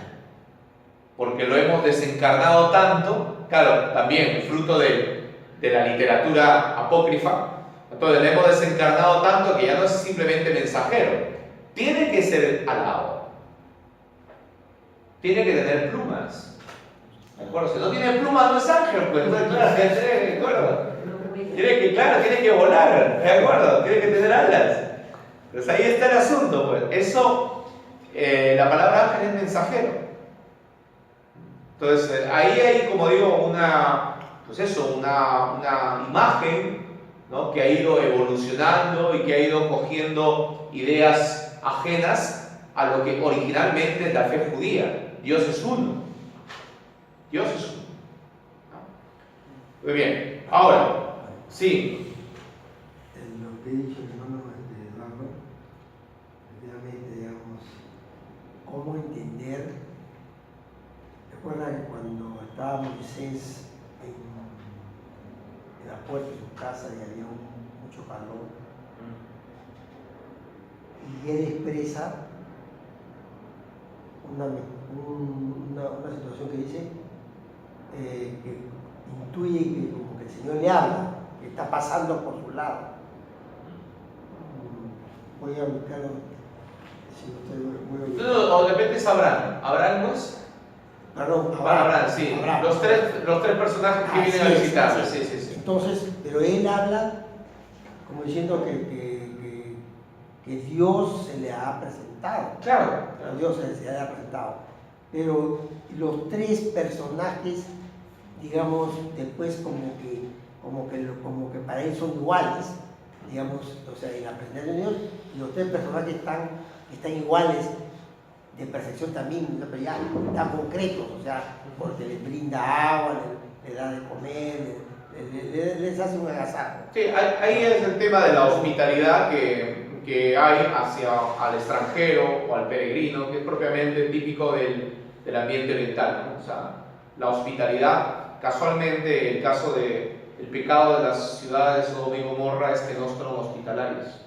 porque lo hemos desencarnado tanto, claro, también fruto de la literatura apócrifa, entonces le hemos desencarnado tanto que ya no es simplemente mensajero, tiene que ser alado, tiene que tener plumas, ¿de acuerdo? Si no tiene plumas no es ángel, pues entonces claro, ¿de acuerdo? Tiene que volar, ¿de acuerdo? Tiene que tener alas. Pues ahí está el asunto, pues. Eso, la palabra ángel es mensajero. Entonces, ahí hay, como digo, una imagen, ¿no?, que ha ido evolucionando y que ha ido cogiendo ideas ajenas a lo que originalmente es la fe judía. Dios es uno. Dios es uno. Muy bien. Ahora, sí. En lo que he dicho el hermano Eduardo, efectivamente, digamos, cómo entender. Recuerda que cuando estaba Moisés en la puerta de su casa y había mucho calor, y él expresa una situación que dice que intuye que como que el Señor le habla, que está pasando por su lado. Voy a buscarlo, si no estoy muy... O de repente es Abraham. ¿Abraham no es? Perdón, Abraham, sí. Abraham. Los tres personajes que vienen a visitarle. Sí. Entonces, pero él habla como diciendo que Dios se le ha presentado. Claro. Dios se le ha presentado. Pero los tres personajes, digamos, después como que para él son iguales, digamos, o sea, en la presentación de Dios, los tres personajes están iguales de percepción también, pero ya están concretos, o sea, porque les brinda agua, les da de comer, les hace un agasajo. Sí, ahí es el tema de la hospitalidad que hay al extranjero o al peregrino, que es propiamente típico del ambiente oriental, ¿no? O sea, la hospitalidad, casualmente el caso del pecado de las ciudades de Sodoma y Gomorra es que no son hospitalarios.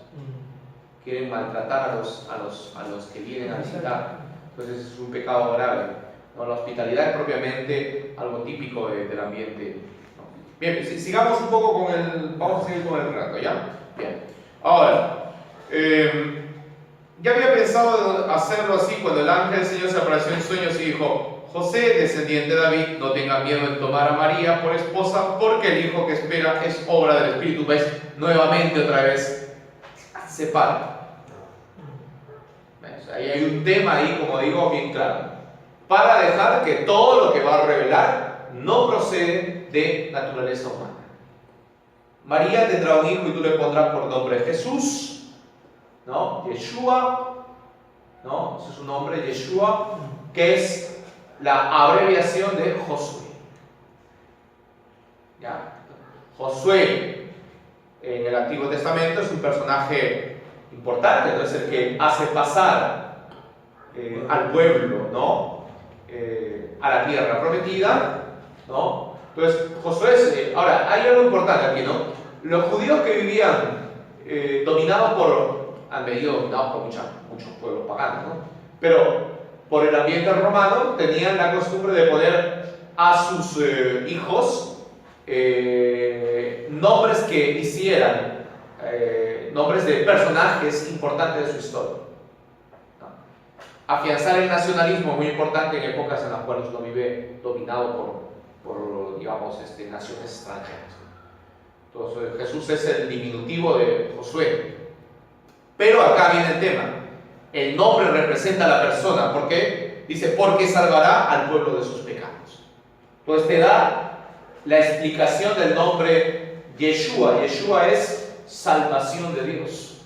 Quieren maltratar a los que vienen a visitar. Entonces es un pecado grave, ¿no? La hospitalidad es propiamente algo típico del ambiente, ¿no? Bien, sigamos un poco vamos a seguir con el relato, ¿ya? Bien. Ahora, ya había pensado hacerlo así cuando el ángel del Señor se apareció en sueños y dijo: José, descendiente de David, no tenga miedo en tomar a María por esposa, porque el hijo que espera es obra del Espíritu. ¿Ves? Nuevamente, otra vez, se para. Ahí hay un tema ahí, como digo, bien claro, para dejar que todo lo que va a revelar no procede de naturaleza humana. María tendrá un hijo y tú le pondrás por nombre Jesús, ¿no? Yeshua, ¿no? Ese es su nombre, Yeshua, que es la abreviación de Josué. ¿Ya? Josué en el Antiguo Testamento es un personaje importante, ¿no? Es el que hace pasar al pueblo, ¿no? A la tierra prometida, ¿no? Entonces, Josué ahora, hay algo importante aquí, ¿no? Los judíos que vivían han venido dominados por muchos pueblos paganos, ¿no? Pero por el ambiente romano tenían la costumbre de poner a sus hijos nombres que hicieran nombres de personajes importantes de su historia, ¿no? Afianzar el nacionalismo es muy importante en épocas en las cuales uno vive dominado por digamos, naciones extranjeras. Entonces, Jesús es el diminutivo de Josué. Pero acá viene el tema. El nombre representa a la persona. ¿Por qué? Dice, porque salvará al pueblo de sus pecados. Entonces te da la explicación del nombre Yeshua. Yeshua es salvación de Dios.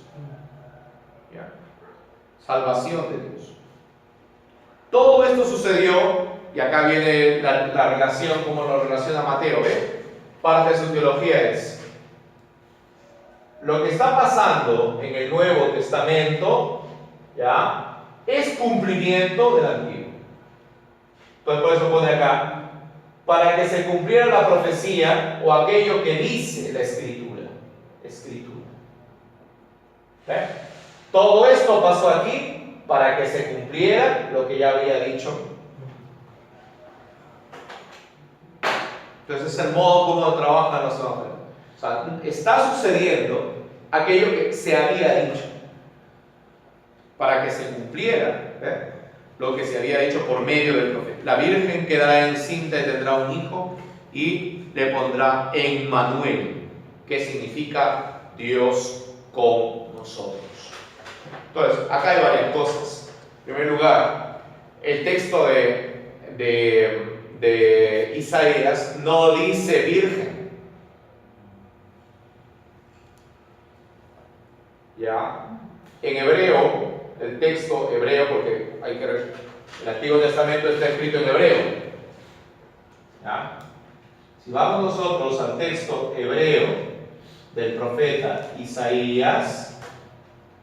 ¿Ya? Salvación de Dios. Todo esto sucedió, y acá viene la relación, como lo relaciona Mateo, ¿ve? Parte de su teología es: lo que está pasando en el Nuevo Testamento, ¿ya?, es cumplimiento del Antiguo. Entonces por eso pone acá, para que se cumpliera la profecía o aquello que dice la Escritura. ¿Ve? Todo esto pasó aquí para que se cumpliera lo que ya había dicho Entonces es el modo como trabajan los evangelios. O sea, está sucediendo aquello que se había dicho para que se cumpliera lo que se había dicho por medio del profeta. La Virgen quedará encinta y tendrá un hijo y le pondrá Emmanuel, que significa Dios con nosotros. Entonces, acá hay varias cosas. En primer lugar, el texto de Isaías no dice virgen. ¿Ya? En hebreo, el texto hebreo, porque el Antiguo Testamento está escrito en hebreo. ¿Ya? Si vamos nosotros al texto hebreo del profeta Isaías,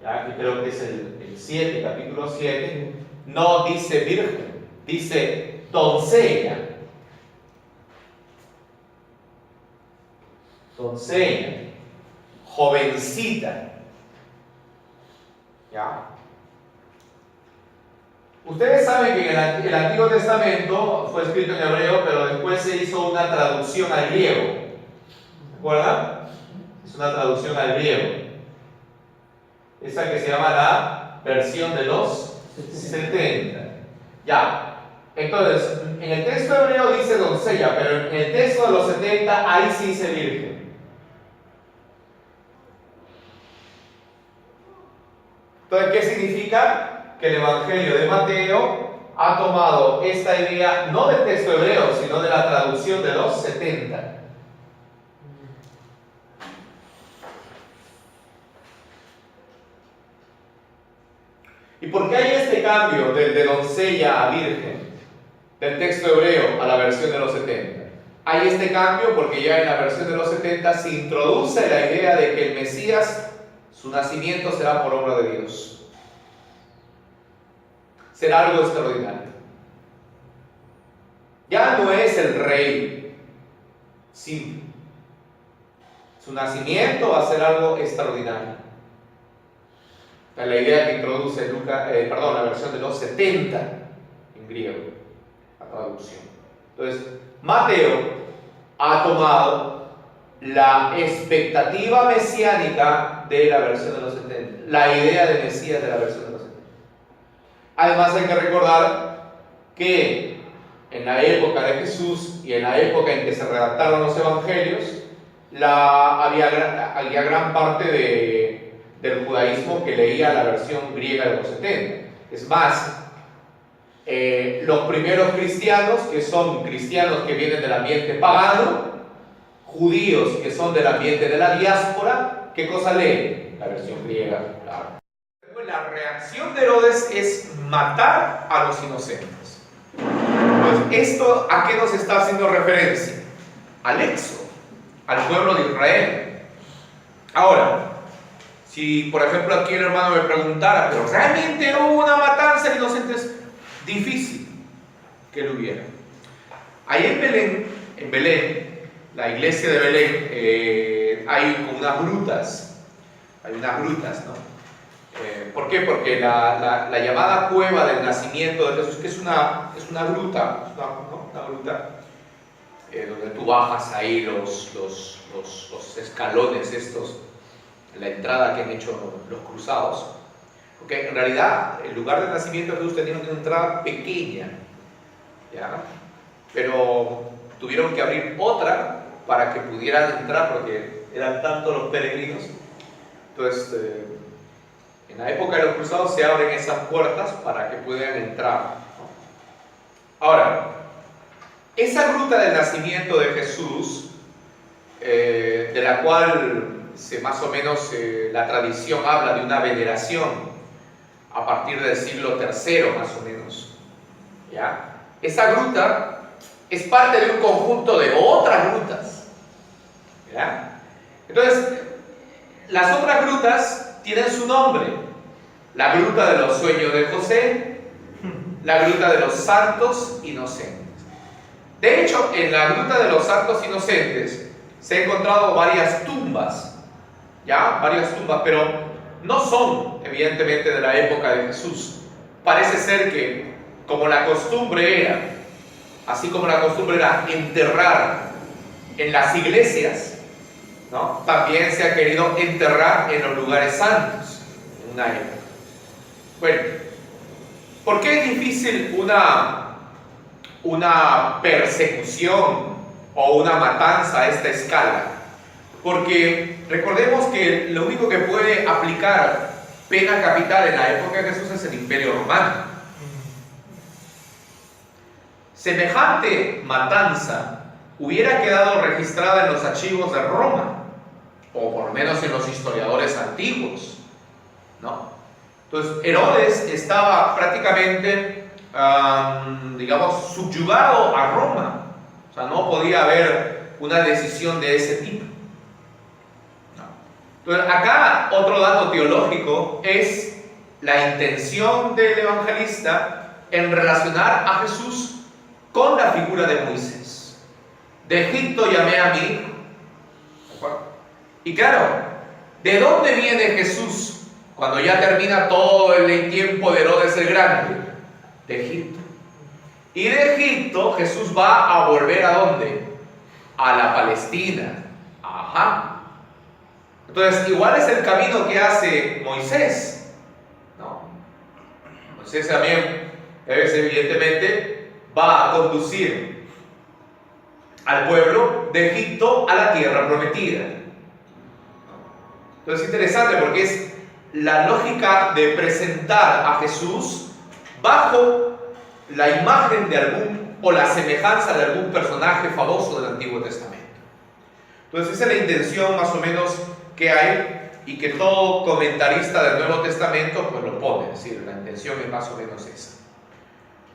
¿ya? Que creo que es el 7, capítulo 7, no dice virgen, dice doncella. Doncella, jovencita. ¿Ya? Ustedes saben que el Antiguo Testamento fue escrito en hebreo, pero después se hizo una traducción al griego. ¿Se acuerdan? Es una traducción al griego. Esa que se llama la versión de los 70. Ya. Entonces, en el texto hebreo dice doncella, pero en el texto de los 70 ahí sí dice virgen. Entonces, ¿qué significa? Que el Evangelio de Mateo ha tomado esta idea no del texto hebreo, sino de la traducción de los 70. ¿Y por qué hay este cambio de doncella a virgen, del texto hebreo a la versión de los 70? Hay este cambio porque ya en la versión de los 70 se introduce la idea de que el Mesías, su nacimiento será por obra de Dios. Será algo extraordinario. Ya no es el rey simple. Su nacimiento va a ser algo extraordinario. Es la idea que introduce la versión de los 70 en griego, la traducción. Entonces, Mateo ha tomado la expectativa mesiánica de la versión de los 70, la idea de Mesías de la versión de los 70. Además hay que recordar que en la época de Jesús y en la época en que se redactaron los evangelios, había gran parte del judaísmo que leía la versión griega de los 70. Es más, los primeros cristianos, que son cristianos que vienen del ambiente pagano, judíos que son del ambiente de la diáspora, ¿qué cosa leen? La versión griega, claro. La reacción de Herodes es matar a los inocentes. Pues, ¿esto a qué nos está haciendo referencia? Al éxodo, al pueblo de Israel. Ahora, si por ejemplo aquí el hermano me preguntara, ¿pero realmente hubo una matanza de inocentes? Difícil que lo hubiera. Ahí en Belén, la iglesia de Belén, hay como unas grutas. Hay unas grutas, ¿no? ¿Por qué? Porque la llamada cueva del nacimiento de Jesús, que es una gruta, una gruta donde tú bajas ahí los escalones estos, la entrada que han hecho los cruzados. Porque en realidad el lugar del nacimiento de Jesús tenía una entrada pequeña, ¿ya? Pero tuvieron que abrir otra para que pudieran entrar porque eran tantos los peregrinos. Entonces, en la época de los cruzados se abren esas puertas para que puedan entrar, ¿no? Ahora, esa gruta del nacimiento de Jesús, de la cual más o menos la tradición habla de una veneración a partir del siglo III más o menos, ¿ya? Esa gruta es parte de un conjunto de otras grutas, ¿ya? Entonces, las otras grutas tienen su nombre. La gruta de los sueños de José, la gruta de los santos inocentes. De hecho, en la gruta de los santos inocentes se han encontrado varias tumbas, ¿ya? Varias tumbas, pero no son evidentemente de la época de Jesús. Parece ser que, como la costumbre era, así como la costumbre era enterrar en las iglesias, ¿no?, también se ha querido enterrar en los lugares santos en una época. Bueno, ¿por qué es difícil una persecución o una matanza a esta escala? Porque recordemos que lo único que puede aplicar pena capital en la época de Jesús es el Imperio Romano. Semejante matanza hubiera quedado registrada en los archivos de Roma, o por lo menos en los historiadores antiguos, ¿no? Entonces, Herodes estaba prácticamente, digamos, subyugado a Roma. O sea, no podía haber una decisión de ese tipo. ¿No? Entonces, acá otro dato teológico es la intención del evangelista en relacionar a Jesús con la figura de Moisés. De Egipto llamé a mi hijo. ¿De acuerdo? Y claro, ¿de dónde viene Jesús cuando ya termina todo el tiempo de Herodes el Grande? De Egipto. Y de Egipto Jesús va a volver ¿a dónde? A la Palestina. Ajá. Entonces, igual es el camino que hace Moisés, ¿no? Moisés también, evidentemente, va a conducir al pueblo de Egipto a la tierra prometida. Entonces es interesante porque es la lógica de presentar a Jesús bajo la imagen de algún o la semejanza de algún personaje famoso del Antiguo Testamento. Entonces esa es la intención más o menos que hay y que todo comentarista del Nuevo Testamento pues lo pone, es decir, la intención es más o menos esa.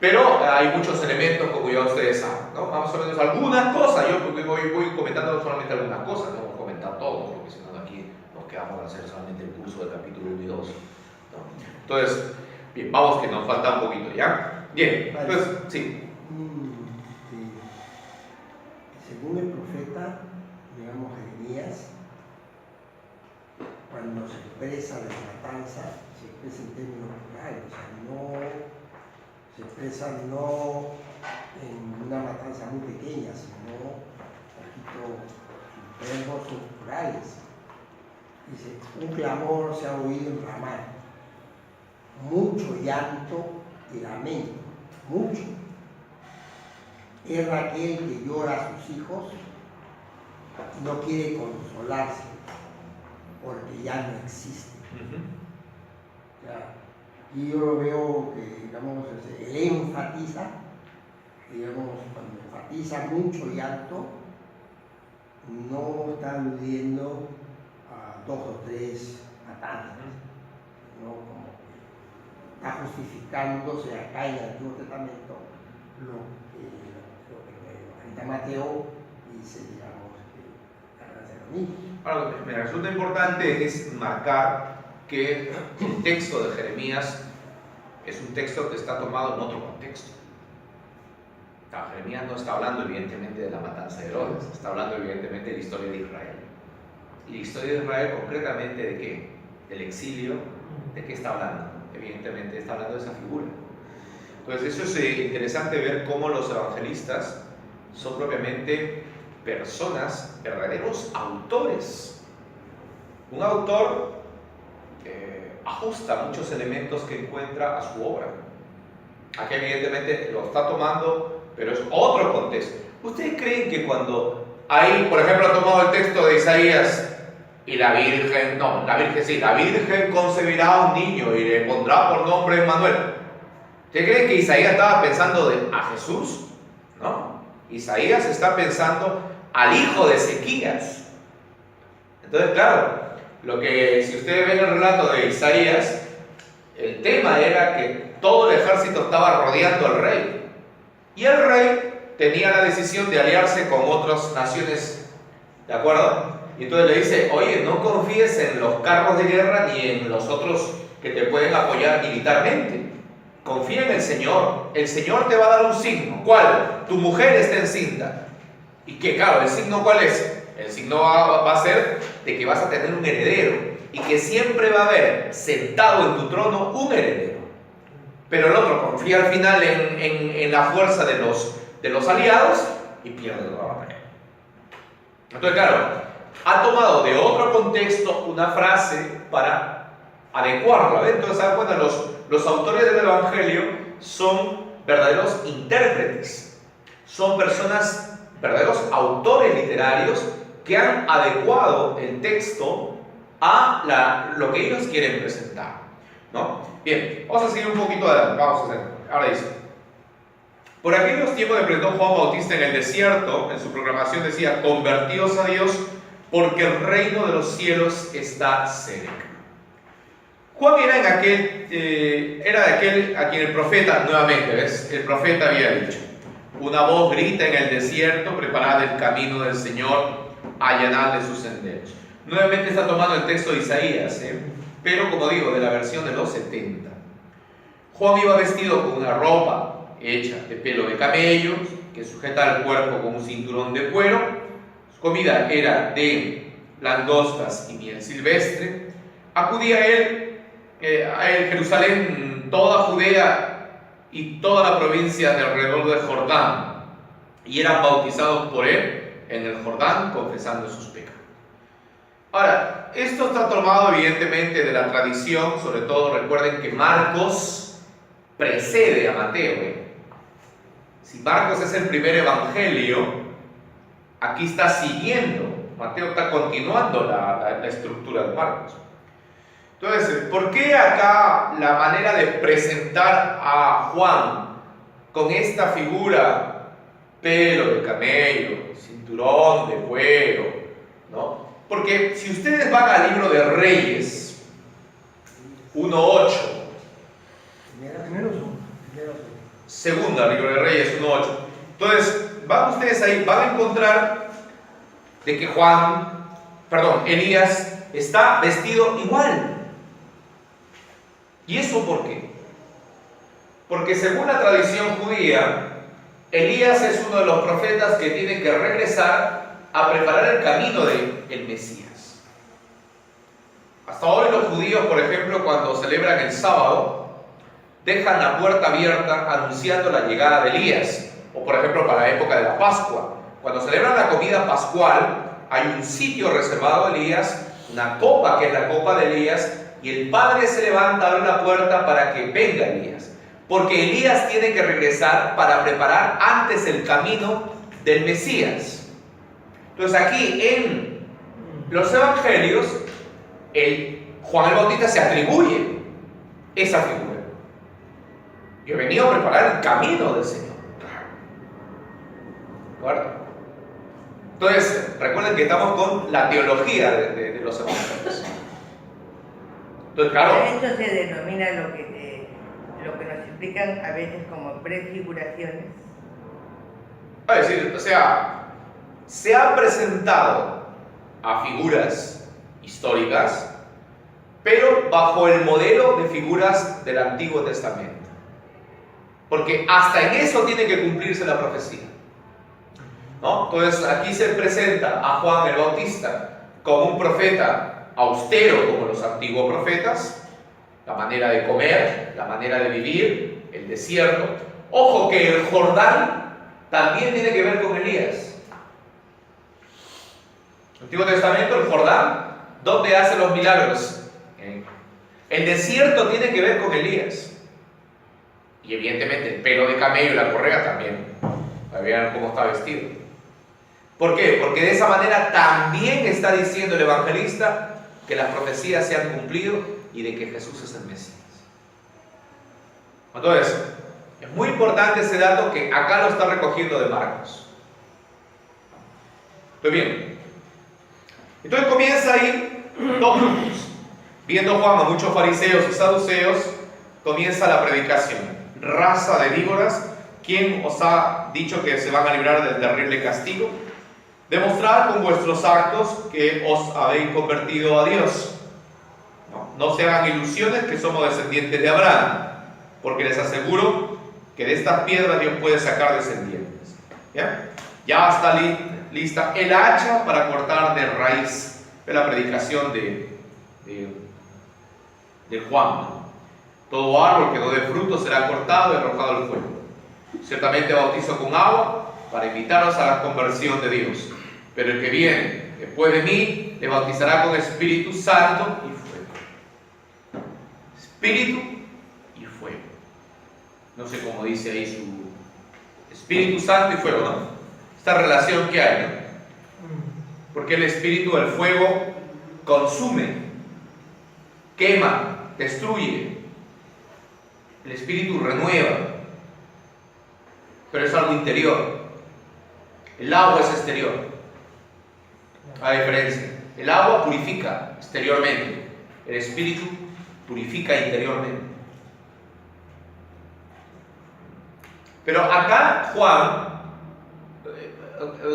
Pero hay muchos elementos, como ya ustedes saben, ¿no? Más o menos algunas cosas, yo voy comentando solamente algunas cosas, no voy a comentar todo, porque si no aquí nos quedamos a hacer solamente el curso del capítulo 1 y 2, ¿no? Entonces, bien, vamos que nos falta un poquito, ¿ya? Bien, vale. entonces, sí. Según el profeta, digamos, Jeremías, cuando se expresa la matanza, se expresa en términos plurales, o sea, no se expresa no en una matanza muy pequeña, sino un poquito verbos plurales. Dice, un clamor se ha oído en Ramá, mucho llanto y lamento, mucho. Es Raquel que llora a sus hijos y no quiere consolarse porque ya no existe. Y yo lo veo que, digamos, él enfatiza, digamos, cuando enfatiza mucho llanto, no está aludiendo a 2 o 3 matanzas, sino como que está justificándose acá en el Antiguo Testamento lo que Mateo dice, digamos, que van a hacer lo mismo. Ahora, me resulta importante es marcar que el texto de Jeremías es un texto que está tomado en otro contexto. Jeremías no está hablando evidentemente de la matanza de Herodes, está hablando evidentemente de la historia de Israel. ¿Y la historia de Israel concretamente de qué? Del exilio. ¿De qué está hablando? Evidentemente está hablando de esa figura. Entonces eso es interesante ver cómo los evangelistas son propiamente personas, verdaderos autores. Un autor ajusta muchos elementos que encuentra a su obra. Aquí evidentemente lo está tomando, pero es otro contexto. ¿Ustedes creen que cuando ahí, por ejemplo, ha tomado el texto de Isaías y la Virgen concebirá a un niño y le pondrá por nombre Emmanuel? ¿Ustedes creen que Isaías estaba pensando a Jesús? No. Isaías está pensando al hijo de Ezequías. Entonces, claro, si ustedes ven el relato de Isaías, el tema era que todo el ejército estaba rodeando al rey. Y el rey tenía la decisión de aliarse con otras naciones, ¿de acuerdo? Y entonces le dice, oye, no confíes en los carros de guerra ni en los otros que te pueden apoyar militarmente. Confía en el Señor te va a dar un signo. ¿Cuál? Tu mujer está encinta. Y que claro, ¿el signo cuál es? El signo va a ser de que vas a tener un heredero y que siempre va a haber sentado en tu trono un heredero. Pero el otro confía al final en la fuerza de los aliados y pierde la batalla. Entonces, claro, ha tomado de otro contexto una frase para adecuarla. ¿Ves? Entonces, ¿se dan cuenta? Los autores del Evangelio son verdaderos intérpretes, son personas, verdaderos autores literarios que han adecuado el texto a lo que ellos quieren presentar, ¿no? Bien, vamos a seguir un poquito adelante. Vamos a hacer. Ahora dice: por aquellos tiempos que predicó Juan Bautista en el desierto, en su proclamación decía: convertíos a Dios, porque el reino de los cielos está cerca. Juan era de aquel a quien el profeta, nuevamente, ¿ves? El profeta había dicho: una voz grita en el desierto, preparad el camino del Señor, allanadle sus senderos. Nuevamente está tomando el texto de Isaías, pero como digo, de la versión de los 70. Juan iba vestido con una ropa hecha de pelo de camello, que sujeta al cuerpo con un cinturón de cuero. Su comida era de langostas y miel silvestre. Acudía a él Jerusalén, toda Judea y toda la provincia de alrededor del Jordán, y eran bautizados por él en el Jordán, confesando sus pecados. Ahora, esto está tomado evidentemente de la tradición. Sobre todo recuerden que Marcos precede a Mateo. Si Marcos es el primer evangelio, aquí está siguiendo, Mateo está continuando la estructura de Marcos. Entonces, ¿por qué acá la manera de presentar a Juan con esta figura, pelo de camello, cinturón de cuero, ¿no? Porque si ustedes van al libro de Reyes 1:8, segunda libro de Reyes 1:8, entonces van ustedes ahí, van a encontrar de que Elías está vestido igual. ¿Y eso por qué? Porque según la tradición judía, Elías es uno de los profetas que tiene que regresar a preparar el camino del Mesías. Hasta hoy los judíos, por ejemplo, cuando celebran el sábado, dejan la puerta abierta anunciando la llegada de Elías. O por ejemplo para la época de la Pascua, cuando celebran la comida pascual, hay un sitio reservado a Elías, una copa que es la copa de Elías, y el padre se levanta a abrir la puerta para que venga Elías, porque Elías tiene que regresar para preparar antes el camino del Mesías. Entonces aquí en los evangelios, Juan el Bautista se atribuye esa figura. Yo he venido a preparar el camino del Señor. ¿De acuerdo? Entonces, recuerden que estamos con la teología de los evangelios. Entonces, claro, esto se denomina lo que nos explican a veces como prefiguraciones. es decir, o sea, se ha presentado a figuras históricas, pero bajo el modelo de figuras del Antiguo Testamento. Porque hasta en eso tiene que cumplirse la profecía, ¿no? Entonces aquí se presenta a Juan el Bautista como un profeta austero como los antiguos profetas, la manera de comer, la manera de vivir, el desierto. Ojo que el Jordán también tiene que ver con Elías. El Antiguo Testamento, el Jordán, ¿dónde hace los milagros? El desierto tiene que ver con Elías. Y evidentemente el pelo de camello y la correa también. Vean cómo está vestido. ¿Por qué? Porque de esa manera también está diciendo el evangelista que las profecías se han cumplido y de que Jesús es el Mesías. Entonces, es muy importante ese dato que acá lo está recogiendo de Marcos. Muy bien. Entonces comienza ahí dos grupos. Viendo Juan a muchos fariseos y saduceos, comienza la predicación. Raza de víboras, ¿quién os ha dicho que se van a librar del terrible castigo? Demostrad con vuestros actos que os habéis convertido a Dios. No se hagan ilusiones que somos descendientes de Abraham, porque les aseguro que de estas piedras Dios puede sacar descendientes. Ya está lista el hacha para cortar de raíz. Es la predicación de Juan. Todo árbol que no dé fruto será cortado y arrojado al fuego. Ciertamente bautizo con agua para invitaros a la conversión de Dios. Pero el que viene después de mí le bautizará con Espíritu Santo y fuego. Espíritu y fuego. No sé cómo dice ahí su Espíritu Santo y fuego, ¿no? Esta relación que hay, ¿no? Porque el Espíritu, el fuego, consume, quema, destruye. El Espíritu renueva, pero es algo interior. El agua es exterior. A diferencia, el agua purifica exteriormente, el Espíritu purifica interiormente. Pero acá Juan,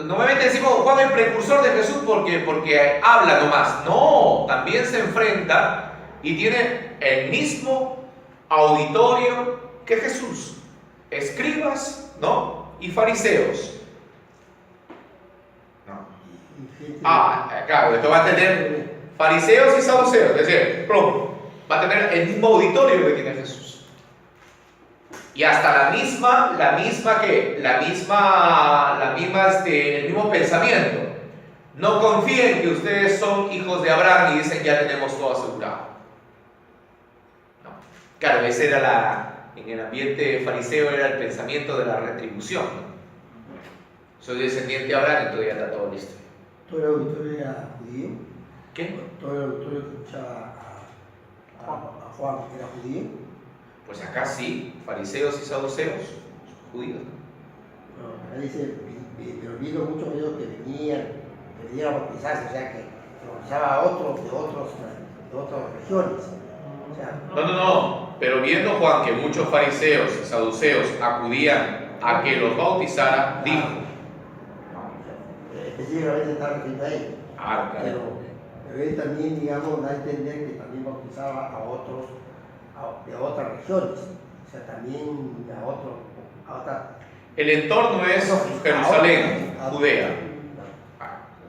normalmente decimos Juan el precursor de Jesús porque habla nomás. No, también se enfrenta y tiene el mismo auditorio que Jesús, escribas, ¿no? Y fariseos. Claro, esto va a tener fariseos y saduceos, es decir, va a tener el mismo auditorio que tiene Jesús. Y hasta el mismo pensamiento. No confíen que ustedes son hijos de Abraham y dicen ya tenemos todo asegurado. No. Claro, ese era en el ambiente fariseo era el pensamiento de la retribución, ¿no? Soy descendiente de Abraham, entonces ya está todo listo. ¿Todo el auditorio era judío? ¿Qué? ¿Todo el auditorio que escuchaba a Juan era judío? Pues acá sí, fariseos y saduceos, judíos. No, acá dice, pero vino muchos judíos que venían a bautizarse, o sea que bautizaba a otros de otras regiones. O sea, No, pero viendo Juan que muchos fariseos y saduceos acudían a que los bautizara, dijo. Específicamente está refiriendo a ellos. Claro. Pero él también, digamos, da a entender que también bautizaba a otros de otras regiones. O sea, también a otra. El entorno es Jerusalén, Judea.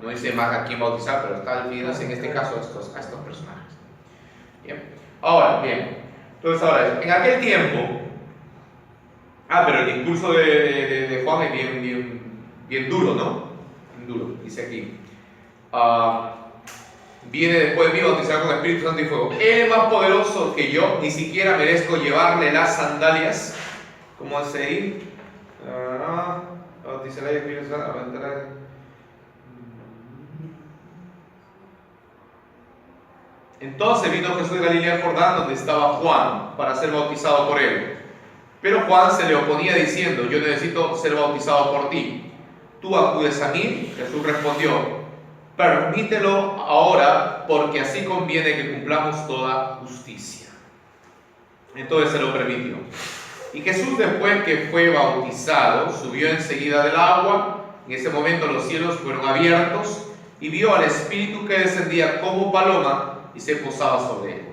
No dice más a quién bautizar, pero está refiriéndose en este caso a estos personajes. Bien. Entonces ahora, en aquel tiempo, pero el discurso de Juan es bien duro, ¿no? Duro, dice aquí. Viene después de mí bautizar con Espíritu Santo y fuego. Él es más poderoso que yo, ni siquiera merezco llevarle las sandalias. ¿Cómo hace ahí? Bautizará el Espíritu Santo. Entonces vino Jesús de Galilea al Jordán, donde estaba Juan, para ser bautizado por él. Pero Juan se le oponía diciendo: yo necesito ser bautizado por ti. ¿Tú acudes a mí? Jesús respondió: permítelo ahora, porque así conviene que cumplamos toda justicia. Entonces se lo permitió. Y Jesús, después que fue bautizado, subió enseguida del agua. En ese momento los cielos fueron abiertos y vio al Espíritu que descendía como paloma y se posaba sobre él.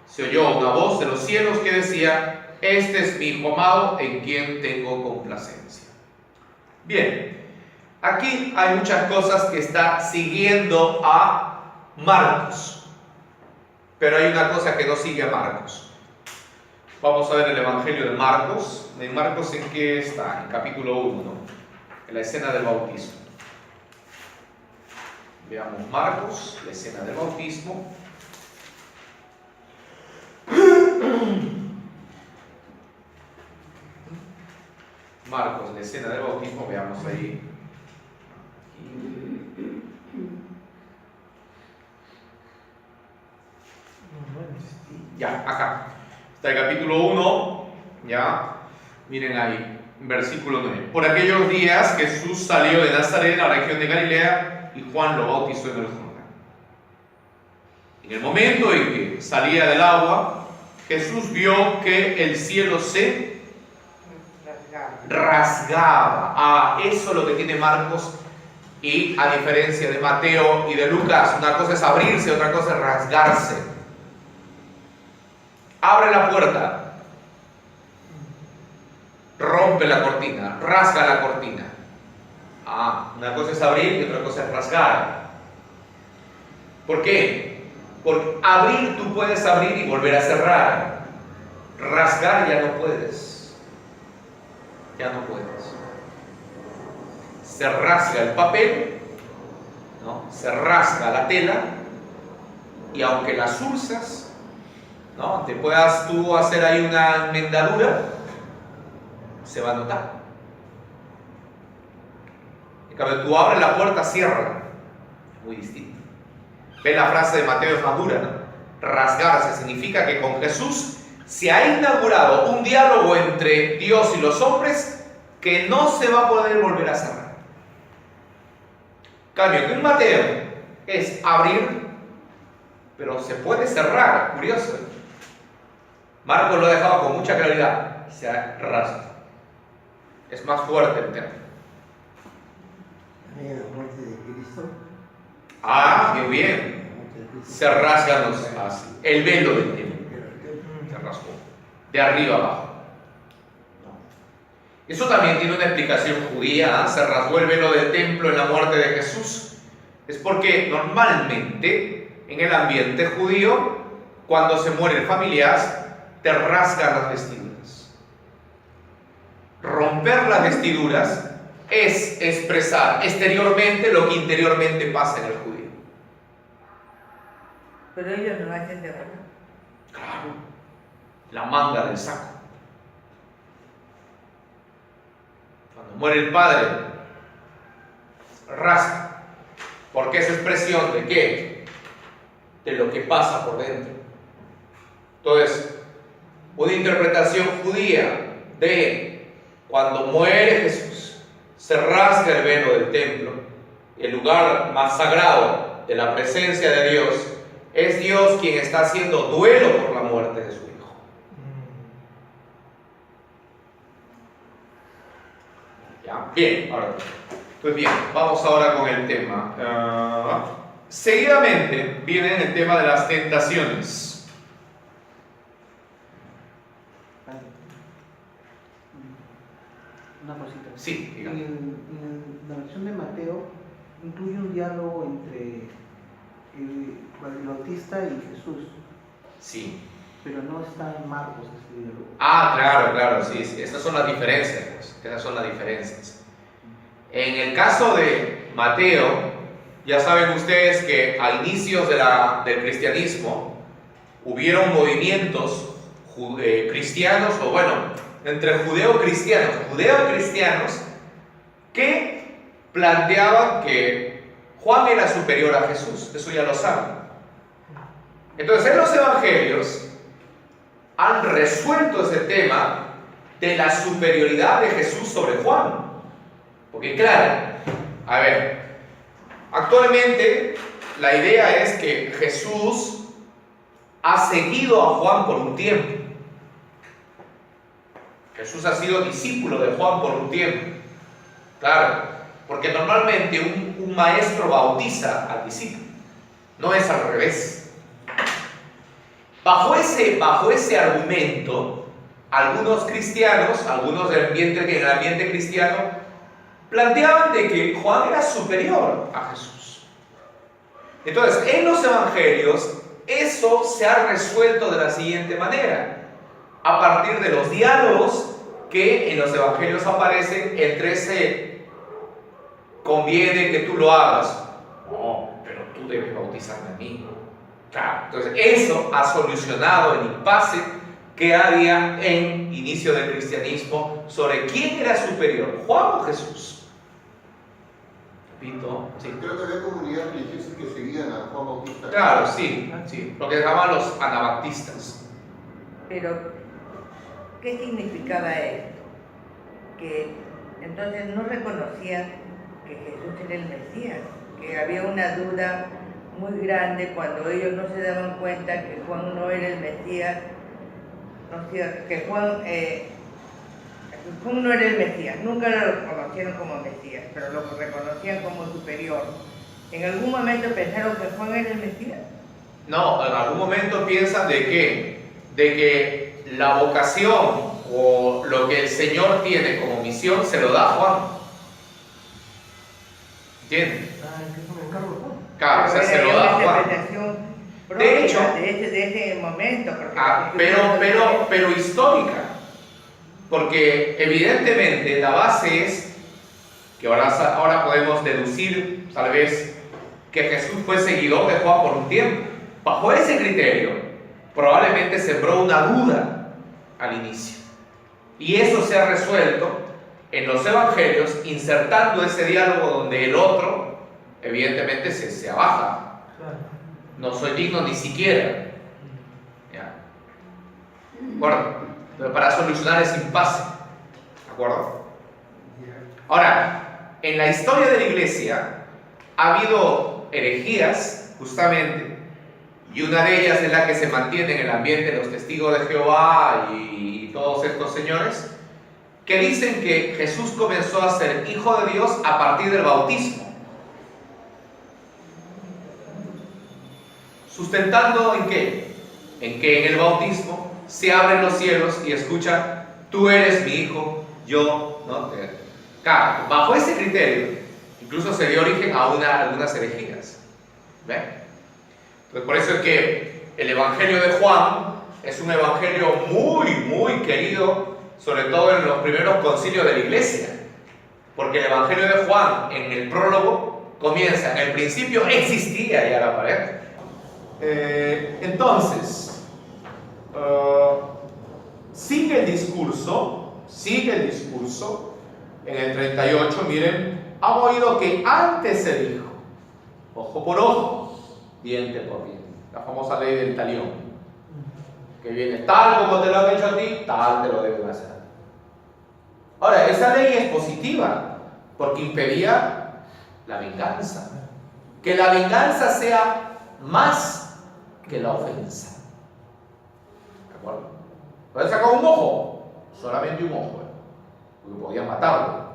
Se oyó una voz de los cielos que decía: este es mi Hijo amado, en quien tengo complacencia. Bien. Aquí hay muchas cosas que está siguiendo a Marcos, pero hay una cosa que no sigue a Marcos. Vamos a ver el Evangelio de Marcos. ¿En Marcos en qué está? En capítulo 1, ¿no? En la escena del bautismo. Veamos Marcos, la escena del bautismo. Marcos, la escena del bautismo, veamos ahí. Ya, acá está el capítulo 1, ya, miren ahí, versículo 9. Por aquellos días Jesús salió de Nazaret a la región de Galilea y Juan lo bautizó en el Jordán. En el momento en que salía del agua, Jesús vio que el cielo se rasgaba. Eso es lo que tiene Marcos, y a diferencia de Mateo y de Lucas, una cosa es abrirse, otra cosa es rasgarse. Abre la puerta, rompe la cortina, rasga la cortina. Una cosa es abrir y otra cosa es rasgar. ¿Por qué? Porque abrir tú puedes abrir y volver a cerrar. Rasgar ya no puedes. Ya no puedes. Se rasga el papel ¿no? Se rasga la tela y aunque las usas, ¿no? Te puedas tú hacer ahí una enmendadura, se va a notar. En cambio, tú abres la puerta, cierra. Muy distinto. Ve la frase de Mateo, es más dura, ¿no? Rasgarse significa que con Jesús se ha inaugurado un diálogo entre Dios y los hombres que no se va a poder volver a cerrar. En cambio, en Mateo es abrir, pero se puede cerrar, curioso. Marcos lo ha dejado con mucha claridad, se rasga. Es más fuerte el tema. En la muerte de Cristo. Ah, qué bien. Se rasgan los así. El velo del templo. Se rasgó. De arriba abajo. Eso también tiene una explicación judía. ¿Eh? Se rasgó el velo del templo en la muerte de Jesús. Es porque normalmente en el ambiente judío, cuando se muere el familiar, te rasgan las vestiduras. Romper las vestiduras es expresar exteriormente lo que interiormente pasa en el judío. Pero ellos lo hacen de verdad. Claro, la manga del saco. Cuando muere el padre, rasga. Porque es expresión de qué? De lo que pasa por dentro. Entonces, una interpretación judía de cuando muere Jesús, se rasga el velo del templo, el lugar más sagrado de la presencia de Dios. Es Dios quien está haciendo duelo por la muerte de su Hijo. ¿Ya? Bien, ahora. Pues bien, vamos ahora con el tema. Seguidamente viene el tema de las tentaciones. Una cosita. Sí, dígame. En la versión de Mateo incluye un diálogo entre el Bautista y Jesús, Sí. pero no está en Marcos este diálogo. Ah, claro, sí, sí. Esas son las diferencias, pues. Esas son las diferencias. En el caso de Mateo, ya saben ustedes que a inicios del cristianismo hubieron movimientos cristianos, o bueno, entre judeo-cristianos, que planteaban que Juan era superior a Jesús. Eso ya lo saben. Entonces, en los evangelios han resuelto ese tema de la superioridad de Jesús sobre Juan. Porque claro, a ver, actualmente la idea es que Jesús ha seguido a Juan por un tiempo. Jesús ha sido discípulo de Juan por un tiempo. Claro, porque normalmente un maestro bautiza al discípulo, no es al revés. Bajo ese argumento, algunos cristianos, algunos en el ambiente cristiano, planteaban de que Juan era superior a Jesús. Entonces, en los evangelios, eso se ha resuelto de la siguiente manera. A partir de los diálogos que en los evangelios aparecen entre ese conviene que tú lo hagas. No, pero tú debes bautizarme a mí. Claro, entonces eso ha solucionado el impasse que había en inicio del cristianismo sobre quién era superior, Juan o Jesús. Repito, sí. Creo que había comunidades religiosas que seguían a Juan Bautista. Claro, sí, sí, lo que llamaban los anabaptistas. Pero, ¿qué significaba esto? Que entonces no reconocían que Jesús era el Mesías, que había una duda muy grande cuando ellos no se daban cuenta que Juan no era el Mesías, que Juan no era el Mesías, nunca lo reconocieron como Mesías, pero lo reconocían como superior. ¿En algún momento pensaron que Juan era el Mesías? No, en algún momento piensan de que la vocación o lo que el Señor tiene como misión se lo da a Juan. ¿Entienden? Claro, o sea, se lo da a Juan. De hecho, de ese momento. pero histórica. Porque evidentemente la base es que ahora podemos deducir tal vez que Jesús fue seguidor de Juan por un tiempo. Bajo ese criterio, probablemente sembró una duda al inicio. Y eso se ha resuelto en los evangelios, insertando ese diálogo donde el otro, evidentemente, se abaja. No soy digno ni siquiera. ¿Ya? ¿De acuerdo? Pero para solucionar ese impasse. ¿De acuerdo? Ahora, en la historia de la iglesia ha habido herejías, justamente, y una de ellas es la que se mantiene en el ambiente de los testigos de Jehová y todos estos señores, que dicen que Jesús comenzó a ser hijo de Dios a partir del bautismo. ¿Sustentando en qué? En que en el bautismo se abren los cielos y escucha, tú eres mi hijo, yo no te... Claro, bajo ese criterio, incluso se dio origen a algunas herejías. ¿Ven? Entonces, por eso es que el Evangelio de Juan es un evangelio muy, muy querido, sobre todo en los primeros concilios de la iglesia. Porque el Evangelio de Juan, en el prólogo, comienza, en el principio existía ya la pared. Entonces, sigue el discurso, en el 38, miren, han oído que antes se dijo, ojo por ojo, diente por diente, la famosa ley del talión, que viene tal como te lo han hecho a ti, tal te lo deben hacer. Ahora, esa ley es positiva, porque impedía la venganza, que la venganza sea más que la ofensa. ¿De acuerdo? Pueden sacar un ojo, solamente un ojo, porque podían matarlo.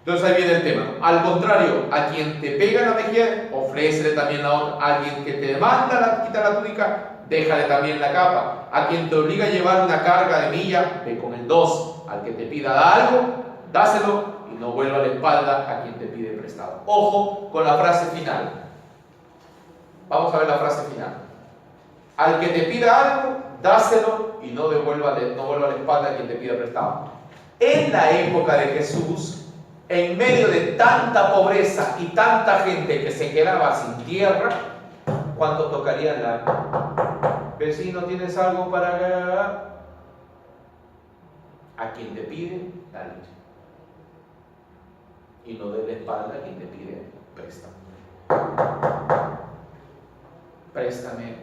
Entonces ahí viene el tema. Al contrario, a quien te pega en la mejilla, ofrécele también la otra. A quien que te manda quitar la túnica, déjale también la capa. A quien te obliga a llevar una carga de milla, ve con el 2. Al que te pida algo, dáselo y no vuelva la espalda a quien te pide prestado. Ojo con la frase final. Vamos a ver la frase final. Al que te pida algo, dáselo y no vuelva la espalda a quien te pida prestado. En la época de Jesús, en medio de tanta pobreza y tanta gente que se quedaba sin tierra, ¿cuánto tocaría la? Vecino, ¿tienes algo para...? A quien te pide, dale. Y no dé la espalda a quien te pide, préstame. Préstame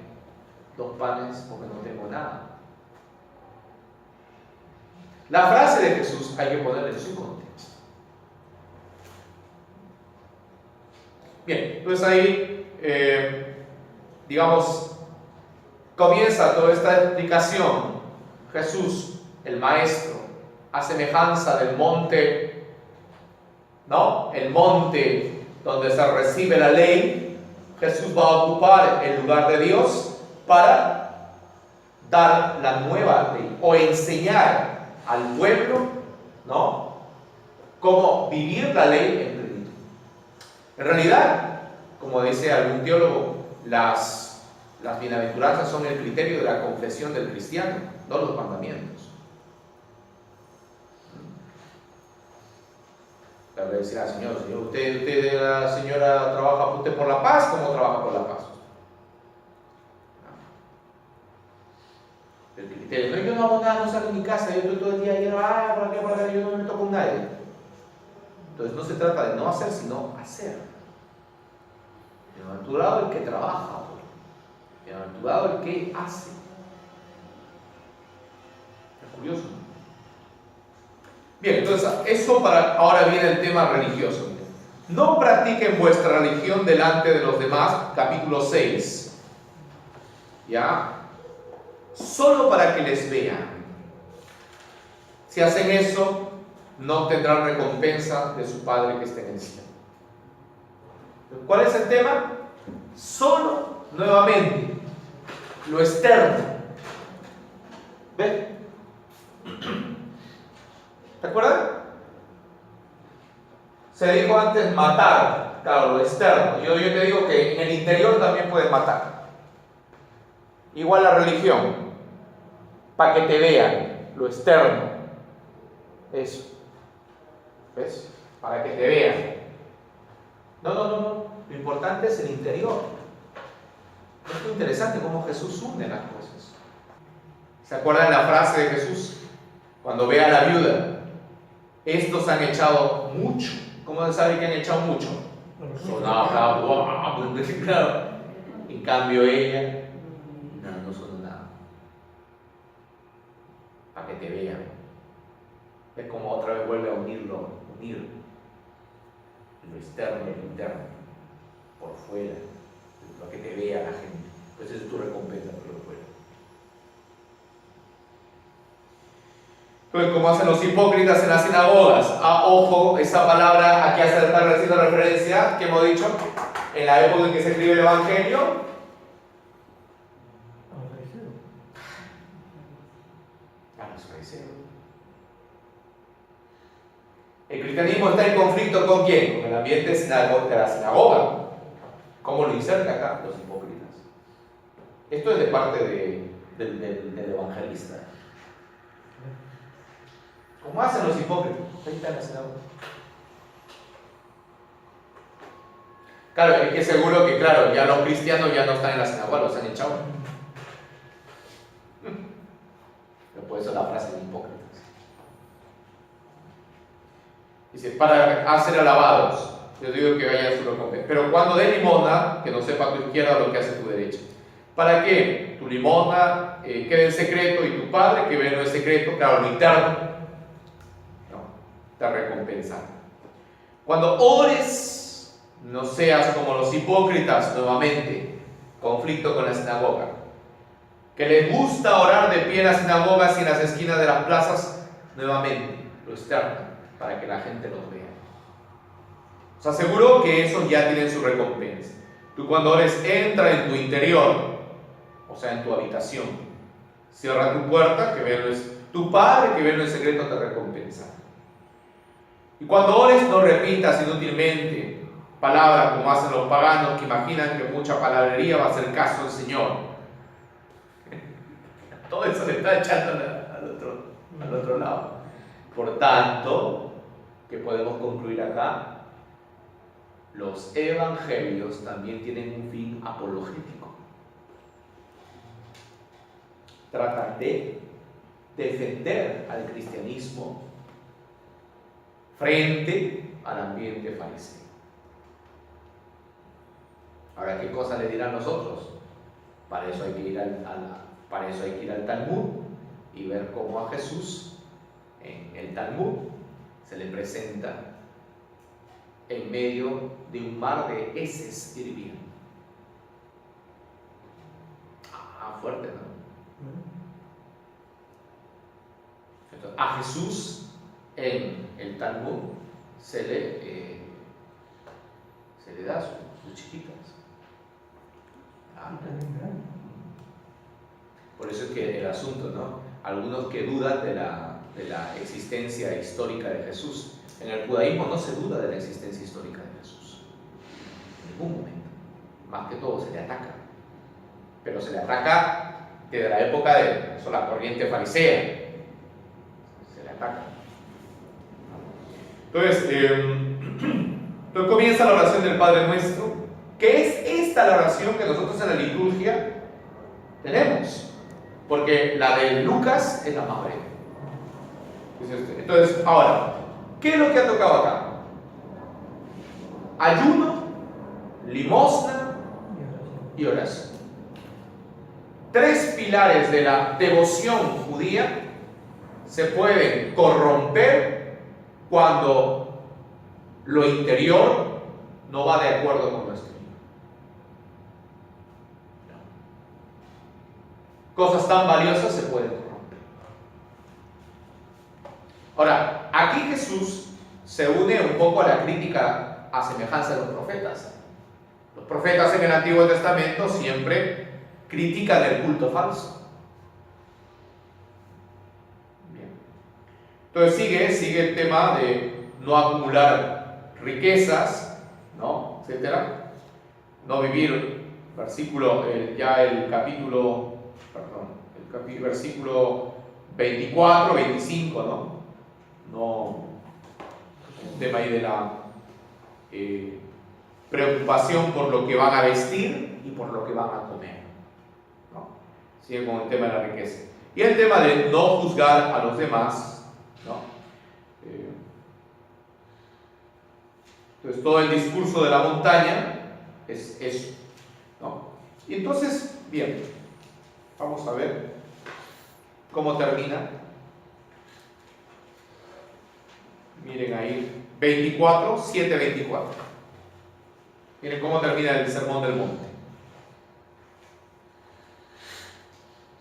2 panes porque no tengo nada. La frase de Jesús hay que ponerla en su contexto. Bien, entonces ahí, digamos, comienza toda esta explicación. Jesús, el Maestro, a semejanza del monte, ¿no? El monte donde se recibe la ley, Jesús va a ocupar el lugar de Dios para dar la nueva ley o enseñar al pueblo, ¿no?, cómo vivir la ley en plenitud. En realidad, como dice algún teólogo, las bienaventuranzas son el criterio de la confesión del cristiano, no los mandamientos. Le decía al Señor, usted la señora trabaja usted por la paz, ¿cómo trabaja por la paz? El criterio, no, yo no hago nada, no salgo de mi casa, yo estoy todo el día ahí, por acá, yo no me meto con nadie. Entonces no se trata de no hacer, sino hacer. Bienaventurado el que trabaja, bienaventurado el que hace. Es curioso. Bien, entonces eso ahora viene el tema religioso. No practiquen vuestra religión delante de los demás, capítulo 6. ¿Ya? Solo para que les vean. Si hacen eso, no tendrán recompensa de su Padre que está en el cielo. ¿Cuál es el tema? Solo, nuevamente, lo externo. ¿Ven? ¿Te acuerdan? Se dijo antes matar, claro, lo externo. Yo te digo que en el interior también puedes matar. Igual la religión, para que te vean, lo externo. Eso. ¿Ves? Para que te vean. No. lo importante es el interior. Es muy interesante cómo Jesús une las cosas. ¿Se acuerdan la frase de Jesús? Cuando ve a la viuda, estos han echado mucho. ¿Cómo se sabe que han echado mucho? Sonaba, claro. En cambio ella, no sonó nada. Para que te vean. Es como otra vez vuelve a unir lo externo y lo interno, por fuera, para que te vea la gente. Pues esa es tu recompensa por lo fuera. Entonces, como hacen los hipócritas en las sinagogas, ojo, esa palabra aquí está haciendo referencia, que hemos dicho, en la época en que se escribe el Evangelio, a los fariseos. El cristianismo está en conflicto ¿con quién? Con el ambiente de la sinagoga. ¿Cómo lo inserta acá? Los hipócritas. Esto es de parte del evangelista. ¿Cómo hacen los hipócritas? Ahí está en la sinagoga. Claro, es que seguro que, claro, ya los cristianos ya no están en la sinagoga, los han echado. Pero por eso la frase de hipócritas. Dice, para ser alabados, yo digo que vaya a su recompensa. Pero cuando dé limosna, que no sepa tu izquierda lo que hace tu derecha. ¿Para qué? Tu limosna quede en secreto y tu padre que ve en el secreto, claro, lo interno, no, te recompensa. Cuando ores, no seas como los hipócritas, nuevamente, conflicto con la sinagoga, que les gusta orar de pie en las sinagogas y en las esquinas de las plazas, nuevamente, lo externo, para que la gente los vea. Os aseguro que esos ya tienen su recompensa. Tú cuando ores, entra en tu interior, o sea, en tu habitación. Cierra tu puerta, que vean tu Padre, que vean en secreto te recompensa. Y cuando ores, no repitas inútilmente palabras como hacen los paganos que imaginan que mucha palabrería va a hacer caso al Señor. Todo eso le está echando al otro lado. Por tanto, ¿qué podemos concluir acá? Los evangelios también tienen un fin apologético. Tratan de defender al cristianismo frente al ambiente fariseo. Ahora, ¿qué cosa le dirán los otros? Para eso hay que ir al Talmud y ver cómo a Jesús en el Talmud se le presenta en medio de un mar de heces hirviendo. Fuerte, ¿no? Entonces, a Jesús en el Talmud se le da sus chiquitas. Por eso es que el asunto, ¿no? Algunos que dudan de la existencia histórica de Jesús. En el judaísmo no se duda de la existencia histórica de Jesús. En ningún momento. Más que todo se le ataca. Pero se le ataca desde la época de la corriente farisea. Se le ataca. Entonces comienza la oración del Padre Nuestro, que es esta la oración que nosotros en la liturgia tenemos. Porque la de Lucas es la más breve. Entonces, ahora, ¿qué es lo que ha tocado acá? Ayuno, limosna y oración. Tres pilares de la devoción judía se pueden corromper cuando lo interior no va de acuerdo con lo exterior. Cosas tan valiosas se pueden corromper. Ahora, aquí Jesús se une un poco a la crítica a semejanza de los profetas. Los profetas en el Antiguo Testamento siempre critican el culto falso. Bien. Entonces sigue el tema de no acumular riquezas, ¿no? Etcétera. No vivir, versículo, versículo 24, 25, ¿no? No, el tema ahí de preocupación por lo que van a vestir y por lo que van a comer, ¿no? Sigue con el tema de la riqueza. Y el tema de no juzgar a los demás, ¿no? Entonces todo el discurso de la montaña es eso, ¿no? Y entonces, bien, vamos a ver cómo termina. Miren ahí, 24, 7, 24. Miren cómo termina el sermón del monte.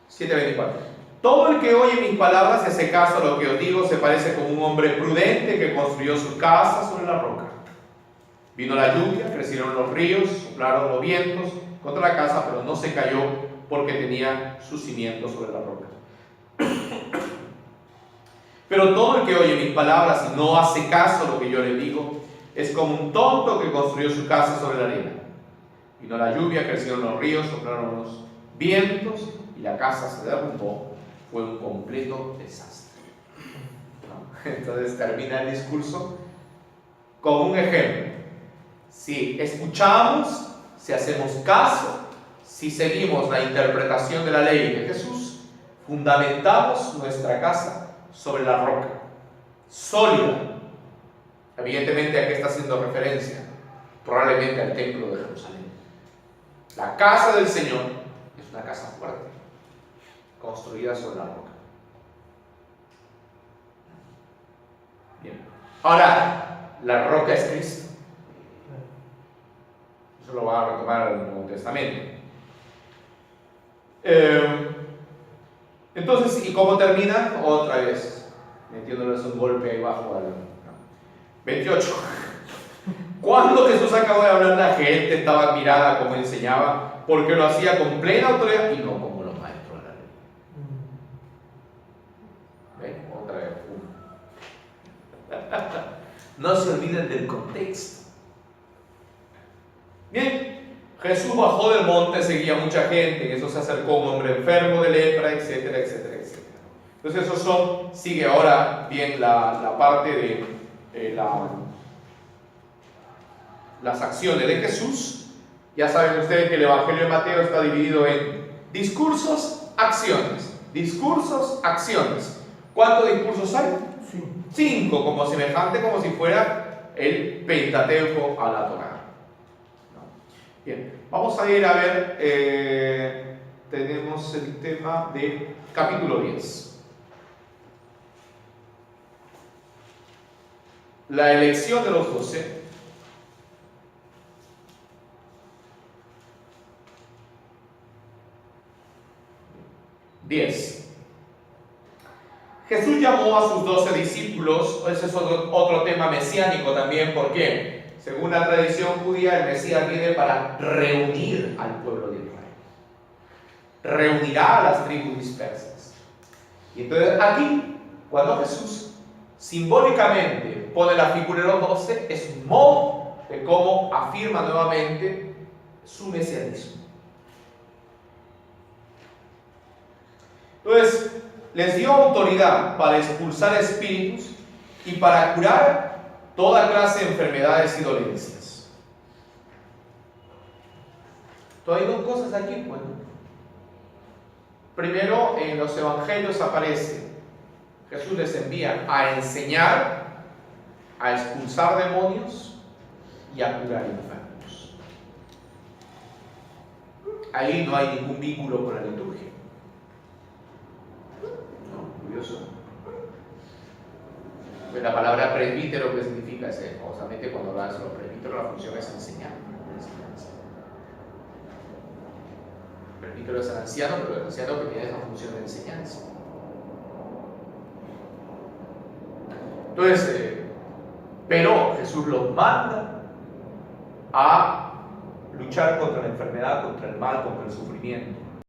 7:24. Todo el que oye mis palabras y hace caso a lo que os digo se parece como un hombre prudente que construyó su casa sobre la roca. Vino la lluvia, crecieron los ríos, soplaron los vientos contra la casa, pero no se cayó porque tenía sus cimientos sobre la roca. Pero todo el que oye mis palabras y no hace caso a lo que yo le digo es como un tonto que construyó su casa sobre la arena. Vino la lluvia, crecieron los ríos, soplaron los vientos y la casa se derrumbó. Fue un completo desastre, ¿no? Entonces termina el discurso con un ejemplo. Si escuchamos, si hacemos caso, si seguimos la interpretación de la ley de Jesús, fundamentamos nuestra casa sobre la roca, sólida. Evidentemente, ¿a qué está haciendo referencia? Probablemente al templo de Jerusalén. La casa del Señor es una casa fuerte, construida sobre la roca. Bien. Ahora, la roca es Cristo. Eso lo va a retomar el Nuevo Testamento. Entonces, ¿y cómo termina? Otra vez, metiéndoles un golpe ahí abajo al 28. Cuando Jesús acabó de hablar, la gente estaba admirada como enseñaba, porque lo hacía con plena autoridad y no como los maestros de la ley. ¿Ven? Otra vez. No se olviden del contexto. Bien, Jesús bajó del monte, seguía mucha gente, en eso se acercó un hombre enfermo de lepra, etcétera, etcétera, etcétera. Entonces eso sigue ahora bien la parte de las acciones de Jesús. Ya saben ustedes que el Evangelio de Mateo está dividido en discursos, acciones. Discursos, acciones. ¿Cuántos discursos hay? 5, como semejante, como si fuera el Pentateuco a la Torá. Bien, vamos a ir a ver, tenemos el tema de capítulo 10. La elección de los 12. Jesús llamó a sus 12 discípulos. Ese es otro tema mesiánico también. ¿Por qué? Según la tradición judía, el Mesías viene para reunir al pueblo de Israel. Reunirá a las tribus dispersas. Y entonces aquí, cuando Jesús simbólicamente pone la figura de los 12, es un modo de cómo afirma nuevamente su mesianismo. Entonces, les dio autoridad para expulsar espíritus y para curar toda clase de enfermedades y dolencias. Entonces hay dos cosas aquí. Bueno, primero, en los evangelios aparece Jesús les envía a enseñar, a expulsar demonios y a curar enfermos. Ahí no hay ningún vínculo con la liturgia. ¿No? Curioso. Pues la palabra presbítero, ¿qué significa? Famosamente cuando hablas de los presbíteros, la función es enseñar. El presbítero es el anciano, pero el anciano que tiene esa función de enseñanza. Entonces, pero Jesús los manda a luchar contra la enfermedad, contra el mal, contra el sufrimiento.